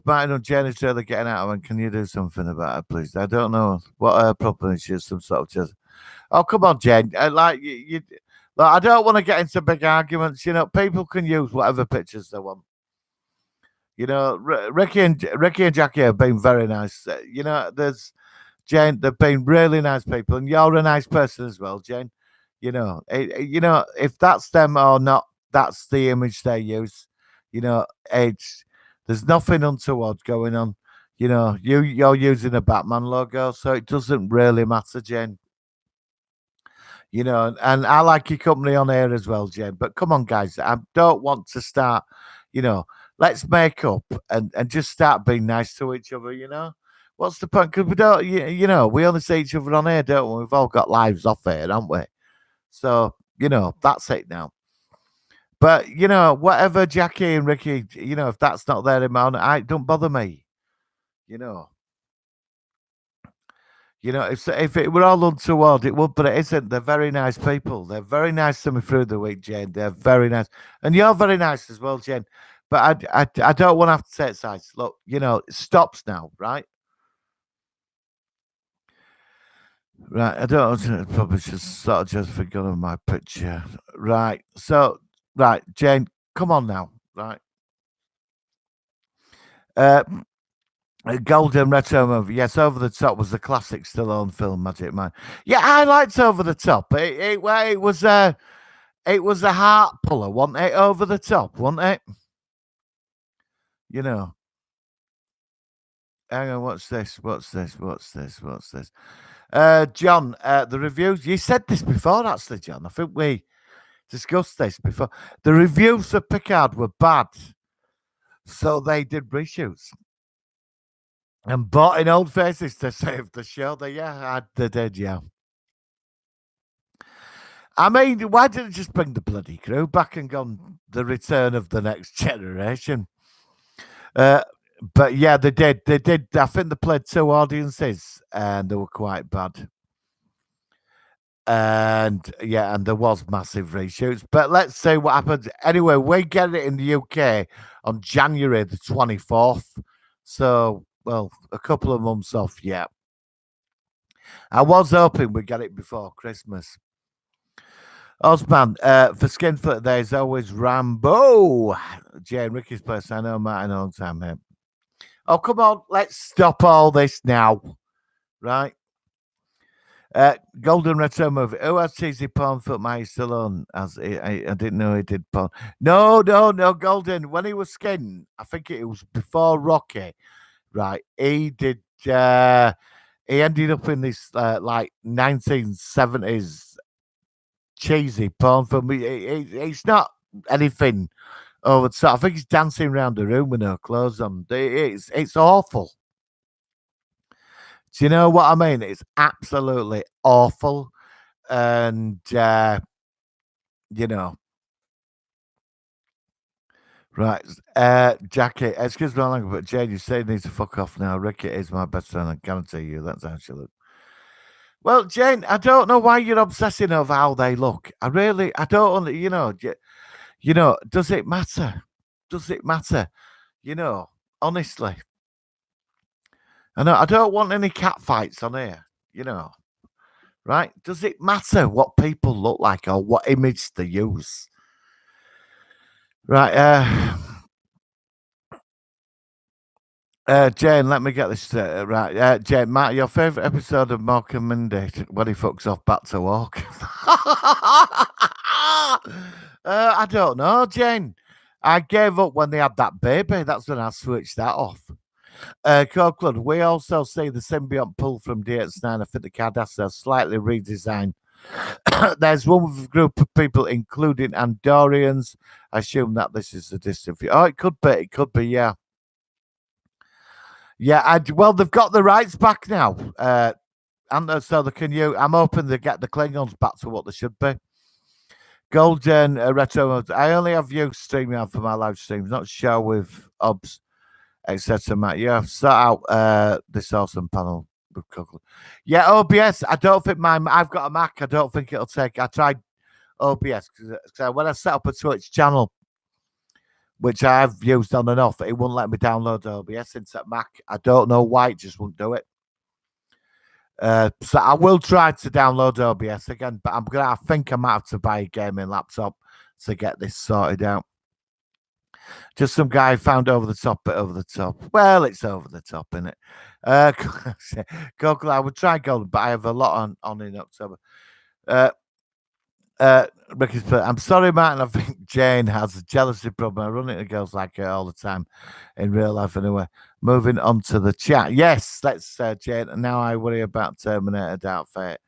S1: Martin and Jen is really getting out of it. Can you do something about it, please? I don't know what her problem is. She's some sort of just. Oh, come on, Jen. You I don't want to get into big arguments. People can use whatever pictures they want. Ricky and Jackie have been very nice. There's Jane. They've been really nice people, and you're a nice person as well, Jane. If that's them or not, that's the image they use. It's there's nothing untoward going on. You're using a Batman logo, so it doesn't really matter, Jane. And I like your company on air as well, Jane. But come on, guys, I don't want to start. You know, let's make up and just start being nice to each other. What's the point? Because we don't, we only see each other on air, don't we? We've all got lives off air, haven't we? So that's it now. But whatever, Jackie and Ricky, if that's not their amount, I don't bother me. You know. If it were all untoward, it would, but it isn't. They're very nice people. They're very nice to me through the week, Jane. They're very nice, and you're very nice as well, Jane. But I don't want to have to take sides. Look, it stops now, right? Right. I don't probably just sort of just forgotten my picture. Right. So, right, Jane, come on now. Right. Uh, Golden Retro movie. Yes, Over the Top was the classic Stallone film, Magic Man. Yeah, I liked Over the Top. It was a heart puller, wasn't it? Over the Top, wasn't it? You know. Hang on, what's this? What's this? What's this? What's this? John, the reviews. You said this before, actually, John. I think we discussed this before. The reviews for Picard were bad, so they did reshoots. And bought in old faces to save the show. They did, yeah. I mean, why didn't they just bring the bloody crew back and gone the return of the next generation? But yeah, they did. They did. I think they played two audiences and they were quite bad. And yeah, and there was massive reshoots. But let's see what happens. Anyway, we get it in the UK on January the 24th. So, well, a couple of months off, yeah. I was hoping we'd get it before Christmas. Osman, for Skinfoot, there's always Rambo. Jane Ricky's place. I know Martin all the time here. Oh, come on. Let's stop all this now. Right? Golden Retro movie. Who has cheesy porn film? Are you still on? I didn't know he did porn. No, Golden. When he was skin, I think it was before Rocky. Right? He did. He ended up in this like 1970s cheesy porn film. It's not anything over the top. I think he's dancing around the room with no clothes on. It's awful. Do you know what I mean? It's absolutely awful. And, right. Jackie, excuse my language, but Jane, you say needs to fuck off now. Ricky is my best friend. I guarantee you that's how she looks. Well, Jane, I don't know why you're obsessing over how they look. I don't, does it matter? Does it matter? Honestly. I don't want any cat fights on here, right? Does it matter what people look like or what image they use? Right, Jane, let me get this right. Jane, Matt, your favourite episode of Mark and Mindy when he fucks off back to walk? I don't know, Jane. I gave up when they had that baby. That's when I switched that off. Copeland, we also see the symbiote pull from DX9. I think the Cardassians slightly redesigned. There's one group of people, including Andorians. I assume that this is a distant view. Oh, it could be, yeah. Yeah, well, they've got the rights back now. And so they can use, I'm hoping they get the Klingons back to what they should be. Golden Retro. I only have used StreamYard for my live streams, not show with obs, etc. Matt, you have set out this awesome panel. Yeah, OBS. I don't think I've got a Mac. I don't think it'll take. I tried OBS because when I set up a Twitch channel, which I've used on and off, it wouldn't let me download OBS into Mac. I don't know why, it just won't do it. So I will try to download OBS again, but I think I might have to buy a gaming laptop to get this sorted out. Just some guy found over the top, bit over the top. Well, it's over the top, isn't it? Uh, Google, I would try Golden, but I have a lot on in October. Uh, Ricky's put, I'm sorry, Martin. I think Jane has a jealousy problem. I run into girls like her all the time in real life anyway. Moving on to the chat. Yes, let's Jane. And now I worry about Terminator Dark Fate.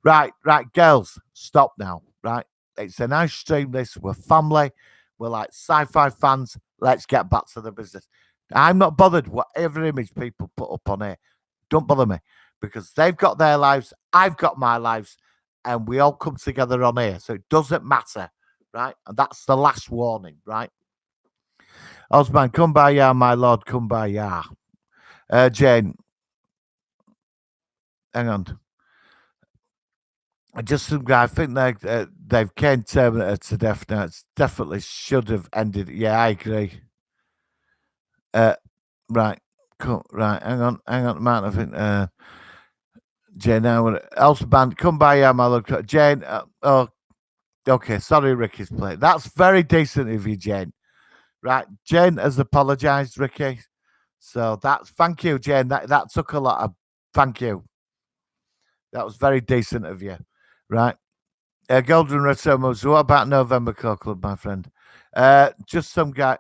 S1: Right, girls, stop now. Right. It's a nice stream, this. We're family. We're like sci-fi fans. Let's get back to the business. I'm not bothered whatever image people put up on here. Don't bother me because they've got their lives. I've got my lives. And we all come together on here. So it doesn't matter, right? And that's the last warning, right? Osman, kumbaya, my lord, kumbaya. Jane, hang on. Just some guy, I think they've caned Terminator to death now. It's definitely should have ended. Yeah, I agree. Right. Cool. Right. Hang on, man. I think Jane, now Osman, kumbaya, my lord. Jane, okay, sorry, Ricky's played. That's very decent of you, Jane. Right, Jane has apologized, Ricky. So thank you, Jane. That took a lot of thank you. That was very decent of you. Right. Golden Retomos. What about November Core Club, my friend? Just some guy,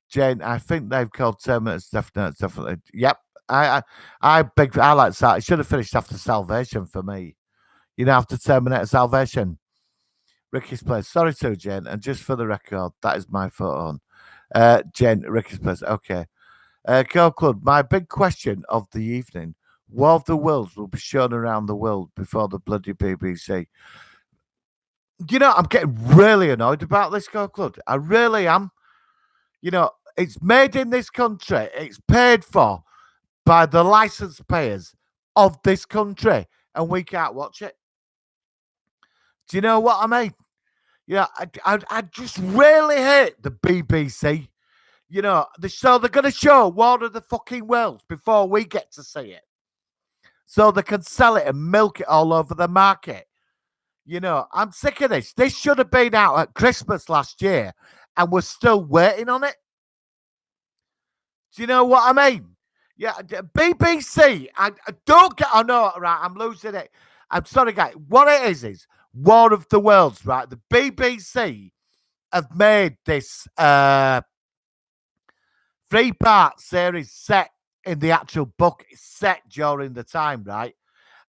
S1: Jane. I think they've called Terminator definitely. Yep. I like that. It should have finished after Salvation for me. You know, after Terminator Salvation. Ricky's place. Sorry to Jen, and just for the record, that is my photo on. Jen, Ricky's place. Okay. Core Club, my big question of the evening. War of the Worlds will be shown around the world before the bloody BBC. You know, I'm getting really annoyed about this, Core Club. I really am. You know, it's made in this country. It's paid for by the license payers of this country, and we can't watch it. Do you know what I mean? Yeah, I just really hate the BBC. You know, so they're going to show War of the fucking Worlds before we get to see it. So they can sell it and milk it all over the market. You know, I'm sick of this. This should have been out at Christmas last year, and we're still waiting on it. Do you know what I mean? Yeah, BBC. I don't get. I know, right? I'm losing it. I'm sorry, guys. What it is War of the Worlds, right? The BBC have made this 3-part series set in the actual book, set during the time, right?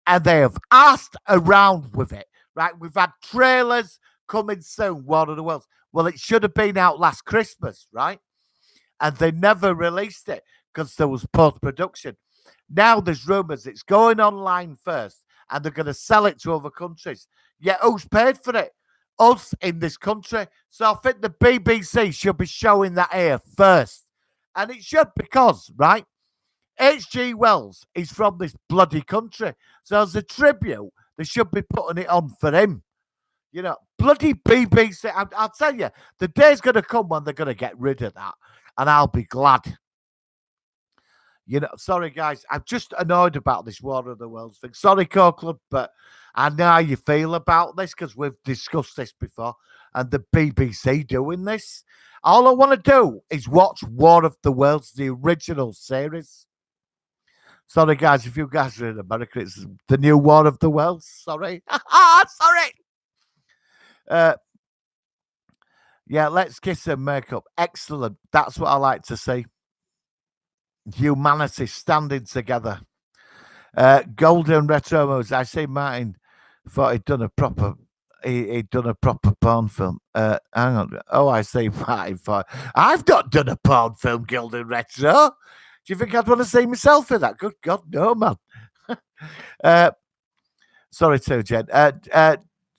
S1: And they have asked around with it, right? We've had trailers coming soon, War of the Worlds. Well, it should have been out last Christmas, right? And they never released it because there was post-production. Now there's rumours it's going online first and they're going to sell it to other countries. Yet who's paid for it? Us in this country. So I think the BBC should be showing that here first. And it should because, right, H.G. Wells is from this bloody country. So as a tribute, they should be putting it on for him. You know, bloody BBC. I'll tell you, the day's going to come when they're going to get rid of that. And I'll be glad. You know, sorry, guys. I'm just annoyed about this War of the Worlds thing. Sorry, Core Club, but I know how you feel about this because we've discussed this before. And the BBC doing this. All I want to do is watch War of the Worlds, the original series. Sorry, guys. If you guys are in America, it's the new War of the Worlds. Sorry. Sorry. Yeah, let's kiss and make up. Excellent. That's what I like to see. Humanity standing together. Golden Retromos. I see Martin thought he'd done a proper porn film. Hang on. Oh, I see Martin thought I've not done a porn film, Golden Retro. Do you think I'd want to see myself in that? Good God, no, man. Sorry too, Jen.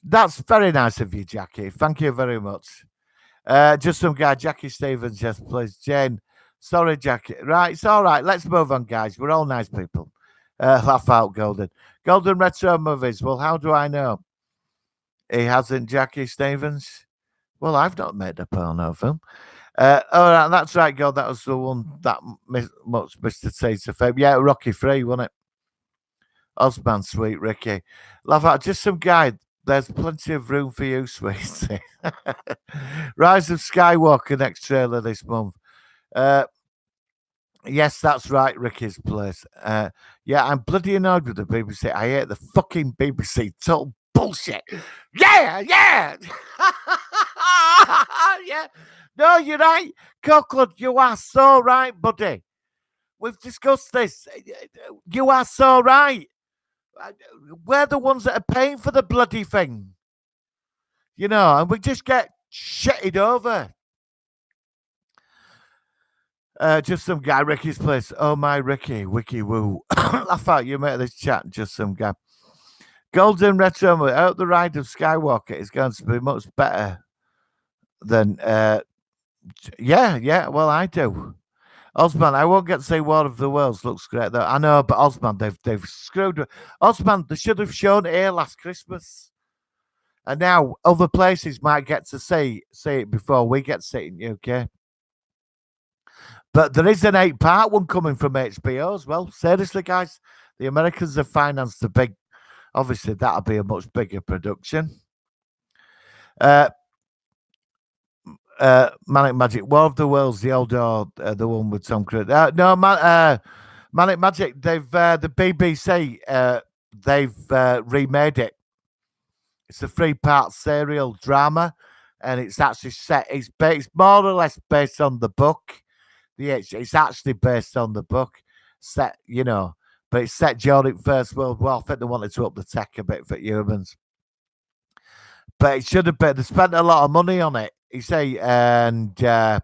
S1: That's very nice of you, Jackie. Thank you very much. Just some guy, Jackie Stevens, yes, please. Jane, sorry, Jackie. Right, it's all right. Let's move on, guys. We're all nice people. Laugh out, Golden. Golden Retro Movies. Well, how do I know? He hasn't, Jackie Stevens? Well, I've not made a porno film. All right, that's right, God. That was the one that much Mr. Tater fame. Yeah, Rocky 3, wasn't it? Osman, sweet Ricky. Laugh out. Just some guy. There's plenty of room for you, sweetie. Rise of Skywalker next trailer this month. Uh, yes, that's right, Ricky's place. Yeah, I'm bloody annoyed with the BBC. I hate the fucking BBC. Total bullshit. Yeah, yeah. Yeah. No, you're right. Cockle, you are so right, buddy. We've discussed this. You are so right. We're the ones that are paying for the bloody thing. And we just get shitted over. Just some guy, Ricky's place. Oh my Ricky, wiki woo. Laugh out, you mate this chat, just some guy. Golden Retro, I hope the ride of Skywalker is going to be much better than yeah, well I do. Osman, I won't get to say War of the Worlds looks great though. I know, but Osman, they've screwed. Osman, they should have shown it here last Christmas. And now other places might get to see it before we get to see it in UK. But there is an 8-part one coming from HBO as well. Seriously, guys, the Americans have financed the big. Obviously, that'll be a much bigger production. Manic Magic, War of the Worlds, the old the one with Tom Cruise. No, Manic Magic. They've the BBC. They've remade it. It's a 3-part serial drama, and it's actually set. It's more or less based on the book. Yeah, it's actually based on the book. Set, but it's set during First World War. I think they wanted to up the tech a bit for humans. But it should have been. They spent a lot of money on it, you say, and they've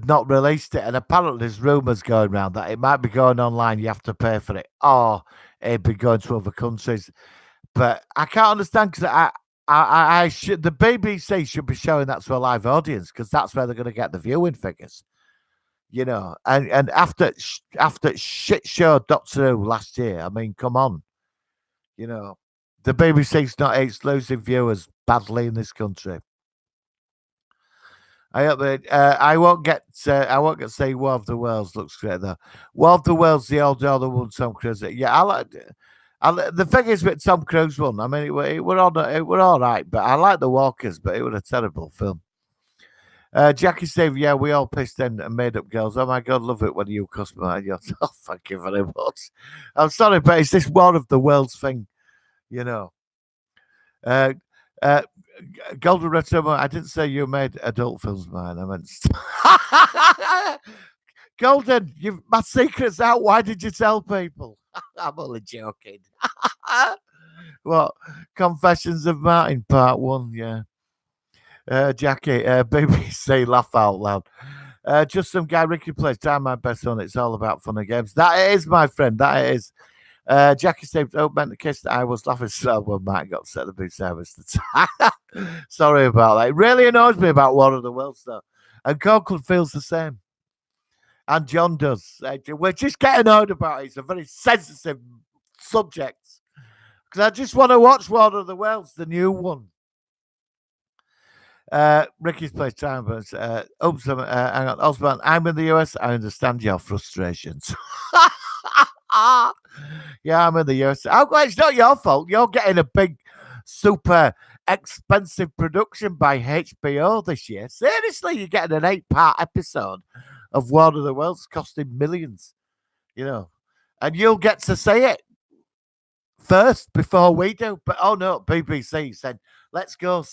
S1: not released it. And apparently, there's rumours going around that it might be going online. You have to pay for it, or it'd be going to other countries. But I can't understand because I should. The BBC should be showing that to a live audience because that's where they're going to get the viewing figures. And after shit show Doctor Who last year, I mean, come on. The BBC's not losing viewers badly in this country. I won't get to say War of the Worlds looks great though. War of the Worlds, the old one, Tom Cruise. Yeah, I like it. The thing is with Tom Cruise one, I mean, it were all right, but I like The Walkers, but it was a terrible film. Jackie Steve, yeah, we all pissed in and made up girls. Oh my God, love it when you customize your. Oh, thank you very much. I'm sorry, but it's this War of the Worlds thing, Golden Retro, I didn't say you made adult films, man. I meant. Golden, my secret's out. Why did you tell people? I'm only joking. What? Confessions of Martin, Part 1, yeah. Jackie, BBC, laugh out loud. Just some guy, Ricky plays Time My Best on. It's all about fun and games. That it is, my friend. That it is. Jackie said, "Oh, meant to kiss." I was laughing so when Matt got set the big service. Sorry about that. It really annoys me about War of the Worlds, though. And Conkle feels the same. And John does. We're just getting annoyed about it. It's a very sensitive subject. Because I just want to watch War of the Worlds, the new one. Ricky's place time, but hang on, Osman, I'm in the US. I understand your frustrations. Yeah, I'm in the US. It's not your fault. You're getting a big, super expensive production by HBO this year. Seriously, you're getting an 8-part episode of War of the Worlds costing millions, and you'll get to see it first before we do. But oh no, BBC said, let's go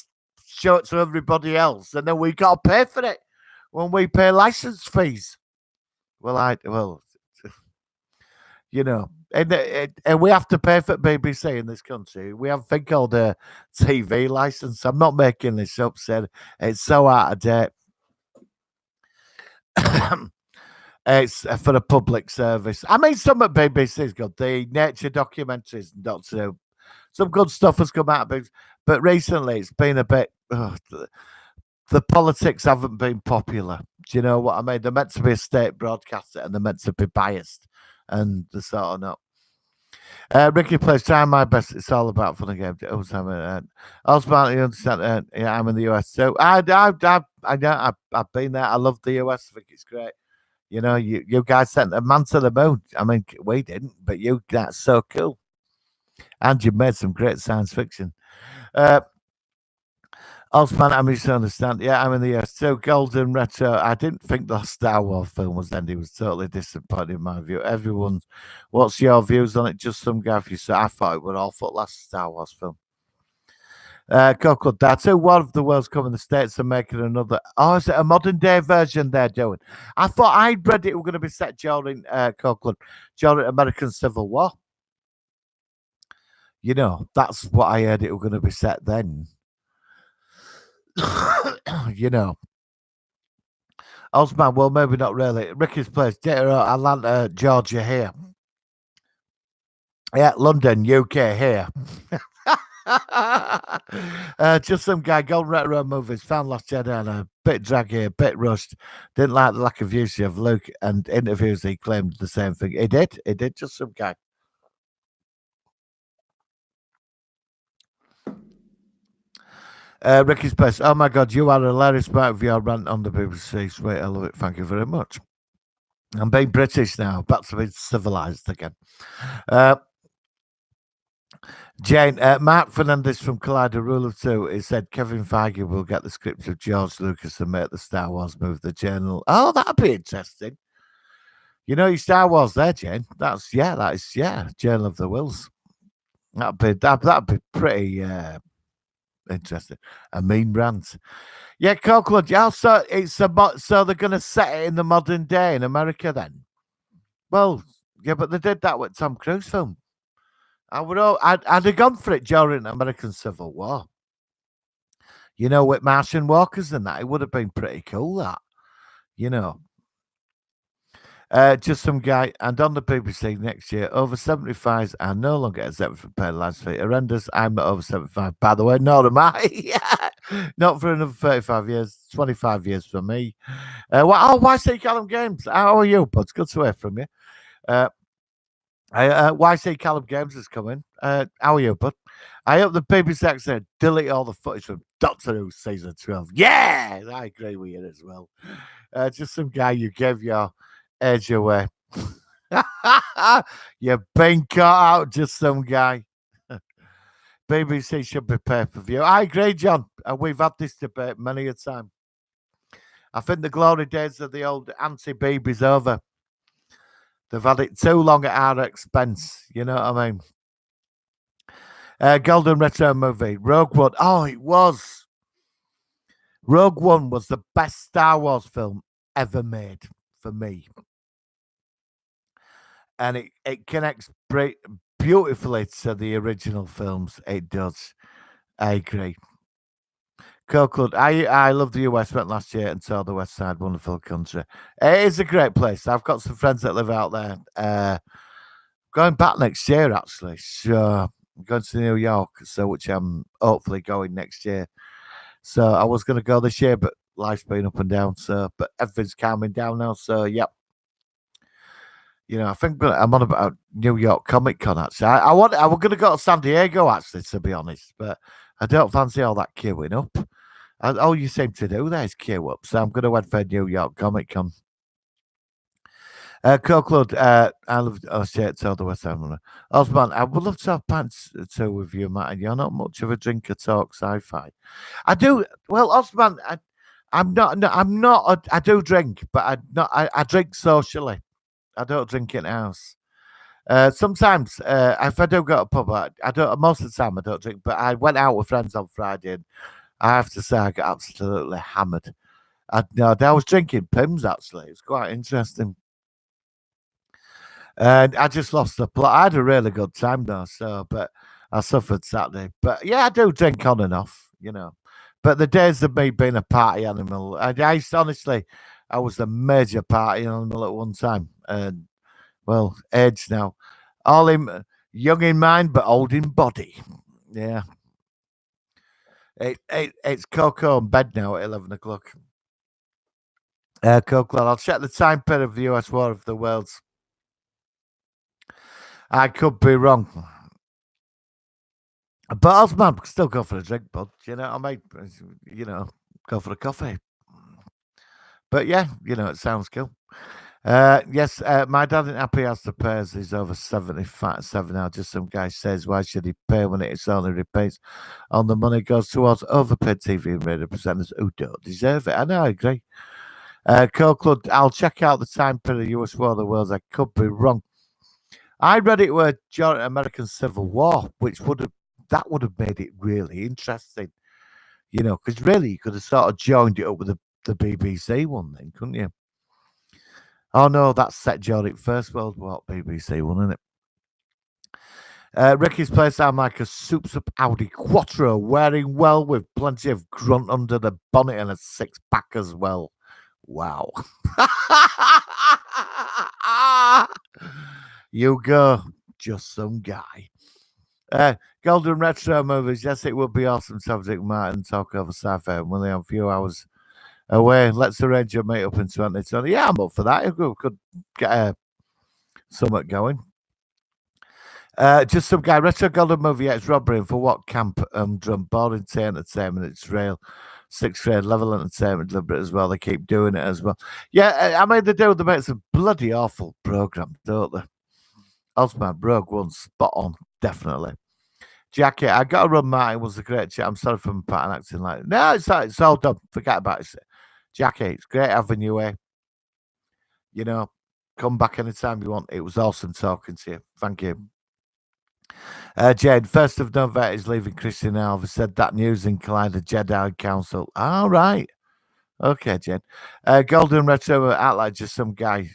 S1: show it to everybody else, and then we got to pay for it when we pay license fees. And we have to pay for BBC in this country. We have a thing called a TV license. I'm not making this up, said it's so out of date. It's for a public service. I mean, some of BBC's got the nature documentaries and Doctor Who. Some good stuff has come out of it, but recently it's been a bit. The politics haven't been popular. Do you know what I mean? They're meant to be a state broadcaster and they're meant to be biased, and they're sort of not. Ricky plays Time My Best. It's all about fun and games. Osman, you understand? Yeah, I'm in the US, so I've been there. I love the US. I think it's great. You guys sent a man to the moon. I mean, we didn't, but that's so cool. And you made some great science fiction. Uh, Osman, I misunderstand. Yeah, I'm in the US too. Golden Retro. I didn't think the Star Wars film was ending. It was totally disappointing in my view. Everyone's. What's your views on it? Just some guy you said. I thought it was awful. Last Star Wars film. Coco Data. One of the world's coming. The States are making another. Oh, is it a modern day version they're doing? I thought I'd read it were going to be set during Coco, during American Civil War. You know, that's what I heard it were going to be set then. You know. Osman, well, maybe not really. Ricky's place, Atlanta, Georgia here. Yeah, London, UK here. Just some guy, Golden Retro movies, found Last Jedi, and a bit draggy, a bit rushed. Didn't like the lack of use of Luke, and interviews he claimed the same thing. He did, just some guy. Ricky's place. Oh my God, you are hilarious part of your rant on the BBC. Sweet, I love it. Thank you very much. I'm being British now, back to being civilized again. Jane, Mark Fernandez from Collider, Rule of Two, he said Kevin Feige will get the script of George Lucas and make the Star Wars movie the journal. Oh, that'd be interesting. You know your Star Wars there, Jane. That is Journal of the Wills. That'd be pretty interesting. A mean rant. Yeah, Coquelin. Yeah, so so they're gonna set it in the modern day in America then. Well, yeah, but they did that with Tom Cruise film. I'd have gone for it during the American Civil War. You know, with Martian walkers and that, it would have been pretty cool. That, you know, just some guy. And on the BBC next year, over 75s are no longer exempt from paying license fee. Horrendous. I'm not over 75, by the way. Nor am I. Yeah. Not for another 35 years. 25 years for me. Why say Callum Games? How are you, bud? It's good to hear from you. YC Callum Games is coming. How are you, bud? I hope the BBC accent delete all the footage from Doctor Who season 12. Yeah, I agree with you as well. Just some guy you gave your edge away. You've been caught out, just some guy. BBC should be pay per view. I agree, John. We've had this debate many a time. I think the glory days of the old anti-BB's over. They've had it too long at our expense. You know what I mean? Golden Retro movie. Rogue One. Oh, it was. Rogue One was the best Star Wars film ever made for me. And it connects beautifully to the original films. It does. I agree. Coquelin, I love the US. Went last year and saw the West Side. Wonderful country. It is a great place. I've got some friends that live out there. Going back next year, actually. So I'm going to New York, so which I'm hopefully going next year. So I was going to go this year, but life's been up and down. So, but everything's calming down now. So, yep. You know, I think I'm on about New York Comic Con. Actually, I was going to go to San Diego. Actually, to be honest, but I don't fancy all that queuing up. All you seem to do there is queue up. So I'm going to wait for New York Comic Con. Coquelin, I love shit, tell the West Ham. Osman, I would love to have pants too with you, Matt. And you're not much of a drinker, talk sci-fi. I do. Well, Osman, I'm not. I do drink, but I drink socially. I don't drink in the house. Sometimes, if I do go to a pub, I don't. Most of the time, I don't drink. But I went out with friends on Friday, and I have to say, I got absolutely hammered. I was drinking Pims. Actually, it's quite interesting. And I just lost the plot. I had a really good time though, but I suffered Saturday. But yeah, I do drink on and off, you know. But the days of me being a party animal, honestly, I was a major party animal at one time. And well, age now. All in young in mind, but old in body. Yeah. It's Coco in bed now at 11 o'clock. Coco, I'll check the time period of the US War of the Worlds. I could be wrong. But Osman, still go for a drink, bud. You know, I might, go for a coffee. But yeah, it sounds cool. Yes, my dad ain't happy has to pay as he's over 77 now. Just some guy says, why should he pay when it's only repays on the money goes towards overpaid TV and radio presenters who don't deserve it? I know, I agree. Cold, I'll check out the time period US War of the Worlds. I could be wrong. I read it were during American Civil War, which would have made it really interesting, because really you could have sort of joined it up with the BBC one then, couldn't you? Oh no, that's set during First World War, BBC one, isn't it? Ricky's place I'm like a souped up Audi Quattro, wearing well with plenty of grunt under the bonnet and a six pack as well. Wow. You go, just some guy. Golden Retro movies. Yes, it would be awesome to have Dick Martin talk over Sci-Fi and Willie a few hours away. Let's arrange your mate up in 2020. Yeah, I'm up for that. We could get a summit going. Just some guy. Retro Golden movie. Yeah, it's robbery. For what camp? Drum boarding entertainment. It's real. Sixth grade level entertainment deliberate as well. They keep doing it as well. Yeah, I mean they do. They make some bloody awful programs, don't they? Osman Rogue One, spot on, definitely. Jackie, I got to run. Martin was a great chat. I'm sorry for my pattern acting like no, it's all done. Forget about it. Jackie, it's great having you here. Come back anytime you want. It was awesome talking to you. Thank you. Jade, 1st of November is leaving Christian Alva. Said that news in Collider Jedi Council. All right. Okay, Jade. Golden Retro, act like just some guy.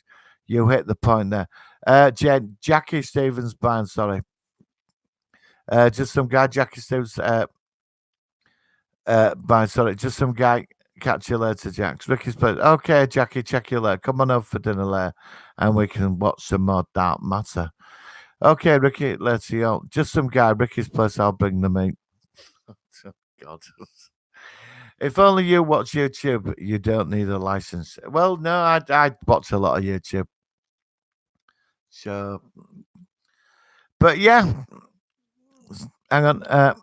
S1: You hit the point there. Jade, Jackie Stevens, Barnes, sorry. Just some guy, Jackie Stevens, sorry, just some guy. Catch you later, Jax. Ricky's place. Okay, Jackie, check you later. Come on over for dinner later, and we can watch some more Dark Matter. Okay, Ricky, let's see. Just some guy, Ricky's place. I'll bring the meat. Oh, God. If only you watch YouTube, you don't need a license. Well, no, I watch a lot of YouTube. So, but yeah, hang on.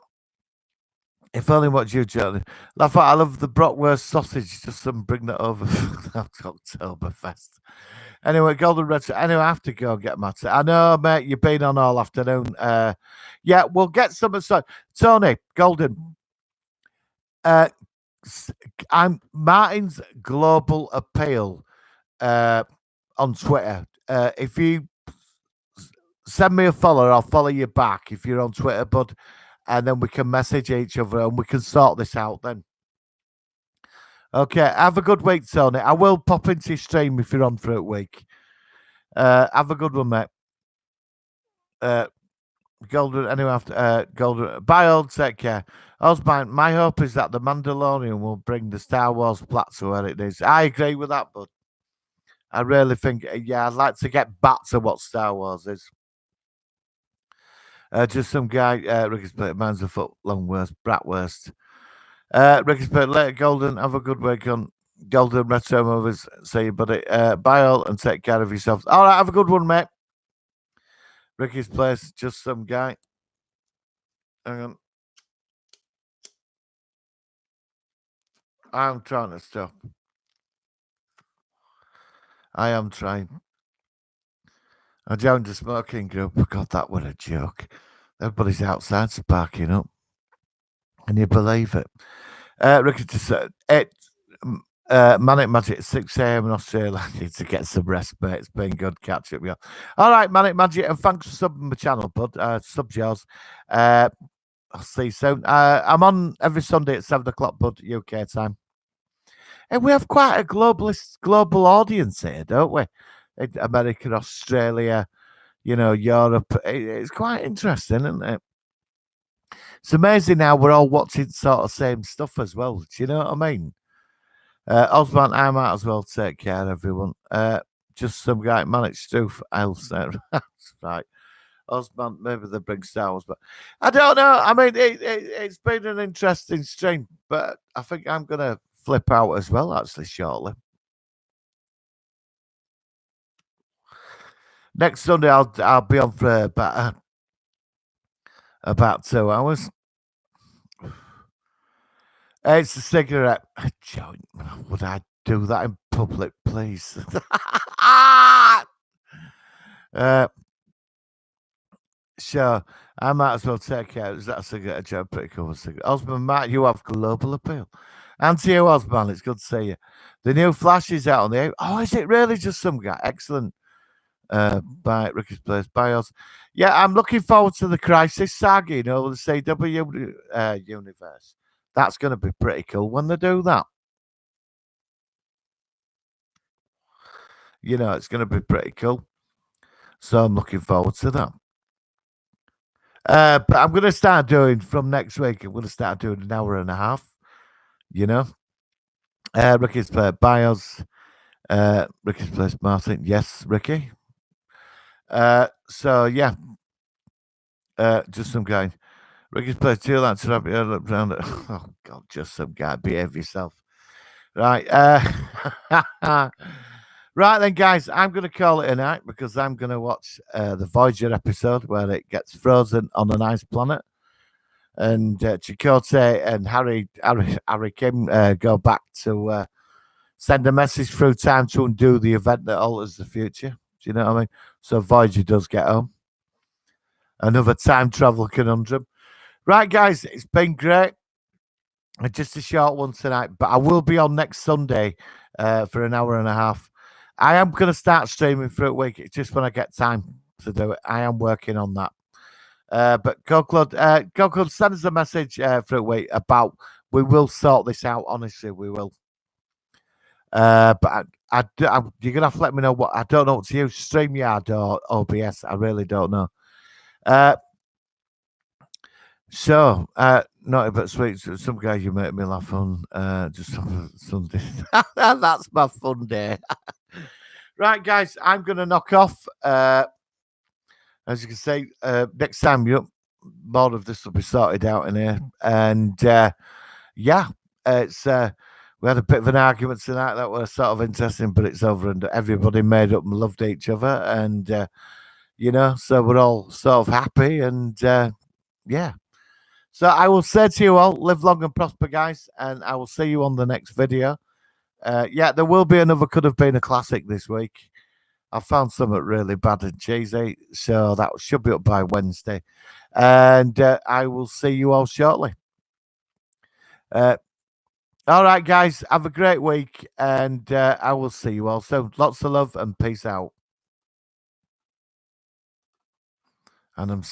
S1: If only what you, Charlie. I love the Brockwurst sausage. Just bring that over for Oktoberfest. Anyway, Golden Red. Anyway, I have to go get my I know, mate, you've been on all afternoon. Yeah, we'll get some. So, Tony, Golden. I'm Martin's Global Appeal on Twitter. If you send me a follow, I'll follow you back if you're on Twitter, bud. And then we can message each other and we can sort this out then. Okay, have a good week, Tony. I will pop into your stream if you're on for a week. Have a good one, mate. Golden, anyway, after Golden, bye, all, take care. Osman, my hope is that the Mandalorian will bring the Star Wars plot to where it is. I agree with that, but I really think, yeah, I'd like to get back to what Star Wars is. Just some guy, Ricky's plate, man's a foot long worst, Bratwurst. Ricky's plate, later, Golden, have a good week on Golden Retro Movies. See you, buddy. Bye all and take care of yourself. All right, have a good one, mate. Ricky's place, just some guy. Hang on. I'm trying to stop. I am trying. I joined the smoking group. God, that was a joke. Everybody's outside sparking up. Can you believe it? Ricky just said, Manic Magic at 6 a.m. in Australia. I need to get some rest, mate. It's been good catch up. Yeah. All right, Manic Magic, and thanks for subbing my channel, bud. Sub yours. I'll see you soon. I'm on every Sunday at 7 o'clock, bud, UK time. And we have quite a global audience here, don't we? In America, Australia, Europe. It's quite interesting, isn't it? It's amazing how we're all watching sort of same stuff as well. Do you know what I mean? Osman, I might as well take care, everyone. Just some guy, Manic Stoof, I'll say. That's right. Osman, maybe they bring Star Wars, but I don't know. I mean, it's been an interesting stream, but I think I'm going to flip out as well, actually, shortly. Next Sunday, I'll be on for about 2 hours. It's a cigarette. Would I do that in public, please? Uh, so I might as well take out that cigarette. A job pretty cool cigarette. Osman, Matt, you have global appeal. And to you, Osman, it's good to see you. The new Flash is out on the. Oh, is it really just some guy? Excellent. By Ricky's Place Bios. Yeah, I'm looking forward to the Crisis saga, the CW universe. That's going to be pretty cool when they do that. It's going to be pretty cool. So I'm looking forward to that. But I'm going to start doing from next week. I'm going to start doing an hour and a half. Ricky's Place Bios. Ricky's Place Martin. Yes, Ricky. So yeah. Just some guy. Ricky's Place too. That's up around it. Oh God, just some guy. Behave yourself. Right. Right then, guys. I'm going to call it a night because I'm going to watch the Voyager episode where it gets frozen on an ice planet, and Chakotay and Harry Kim go back to send a message through time to undo the event that alters the future. Do you know what I mean? So Voyager does get home. Another time travel conundrum. Right, guys, it's been great. Just a short one tonight, but I will be on next Sunday for an hour and a half. I am going to start streaming for a week. It's just when I get time to do it. I am working on that. But Go Club, send us a message for a week about we will sort this out. Honestly, we will. But you're gonna have to let me know what I don't know what to use, StreamYard or OBS. I really don't know. So, naughty but sweet. Some guy you make me laugh on just on Sunday. That's my fun day. Right, guys, I'm going to knock off. As you can see, next time more of this will be sorted out in here. And yeah, it's we had a bit of an argument tonight that was sort of interesting, but it's over and everybody made up and loved each other. And, so we're all sort of happy. And yeah. So I will say to you all, live long and prosper, guys, and I will see you on the next video. Yeah, there will be another Could Have Been a Classic this week. I found something really bad and cheesy, so that should be up by Wednesday. And I will see you all shortly. All right, guys, have a great week, and I will see you all soon. Lots of love and peace out. And I'm still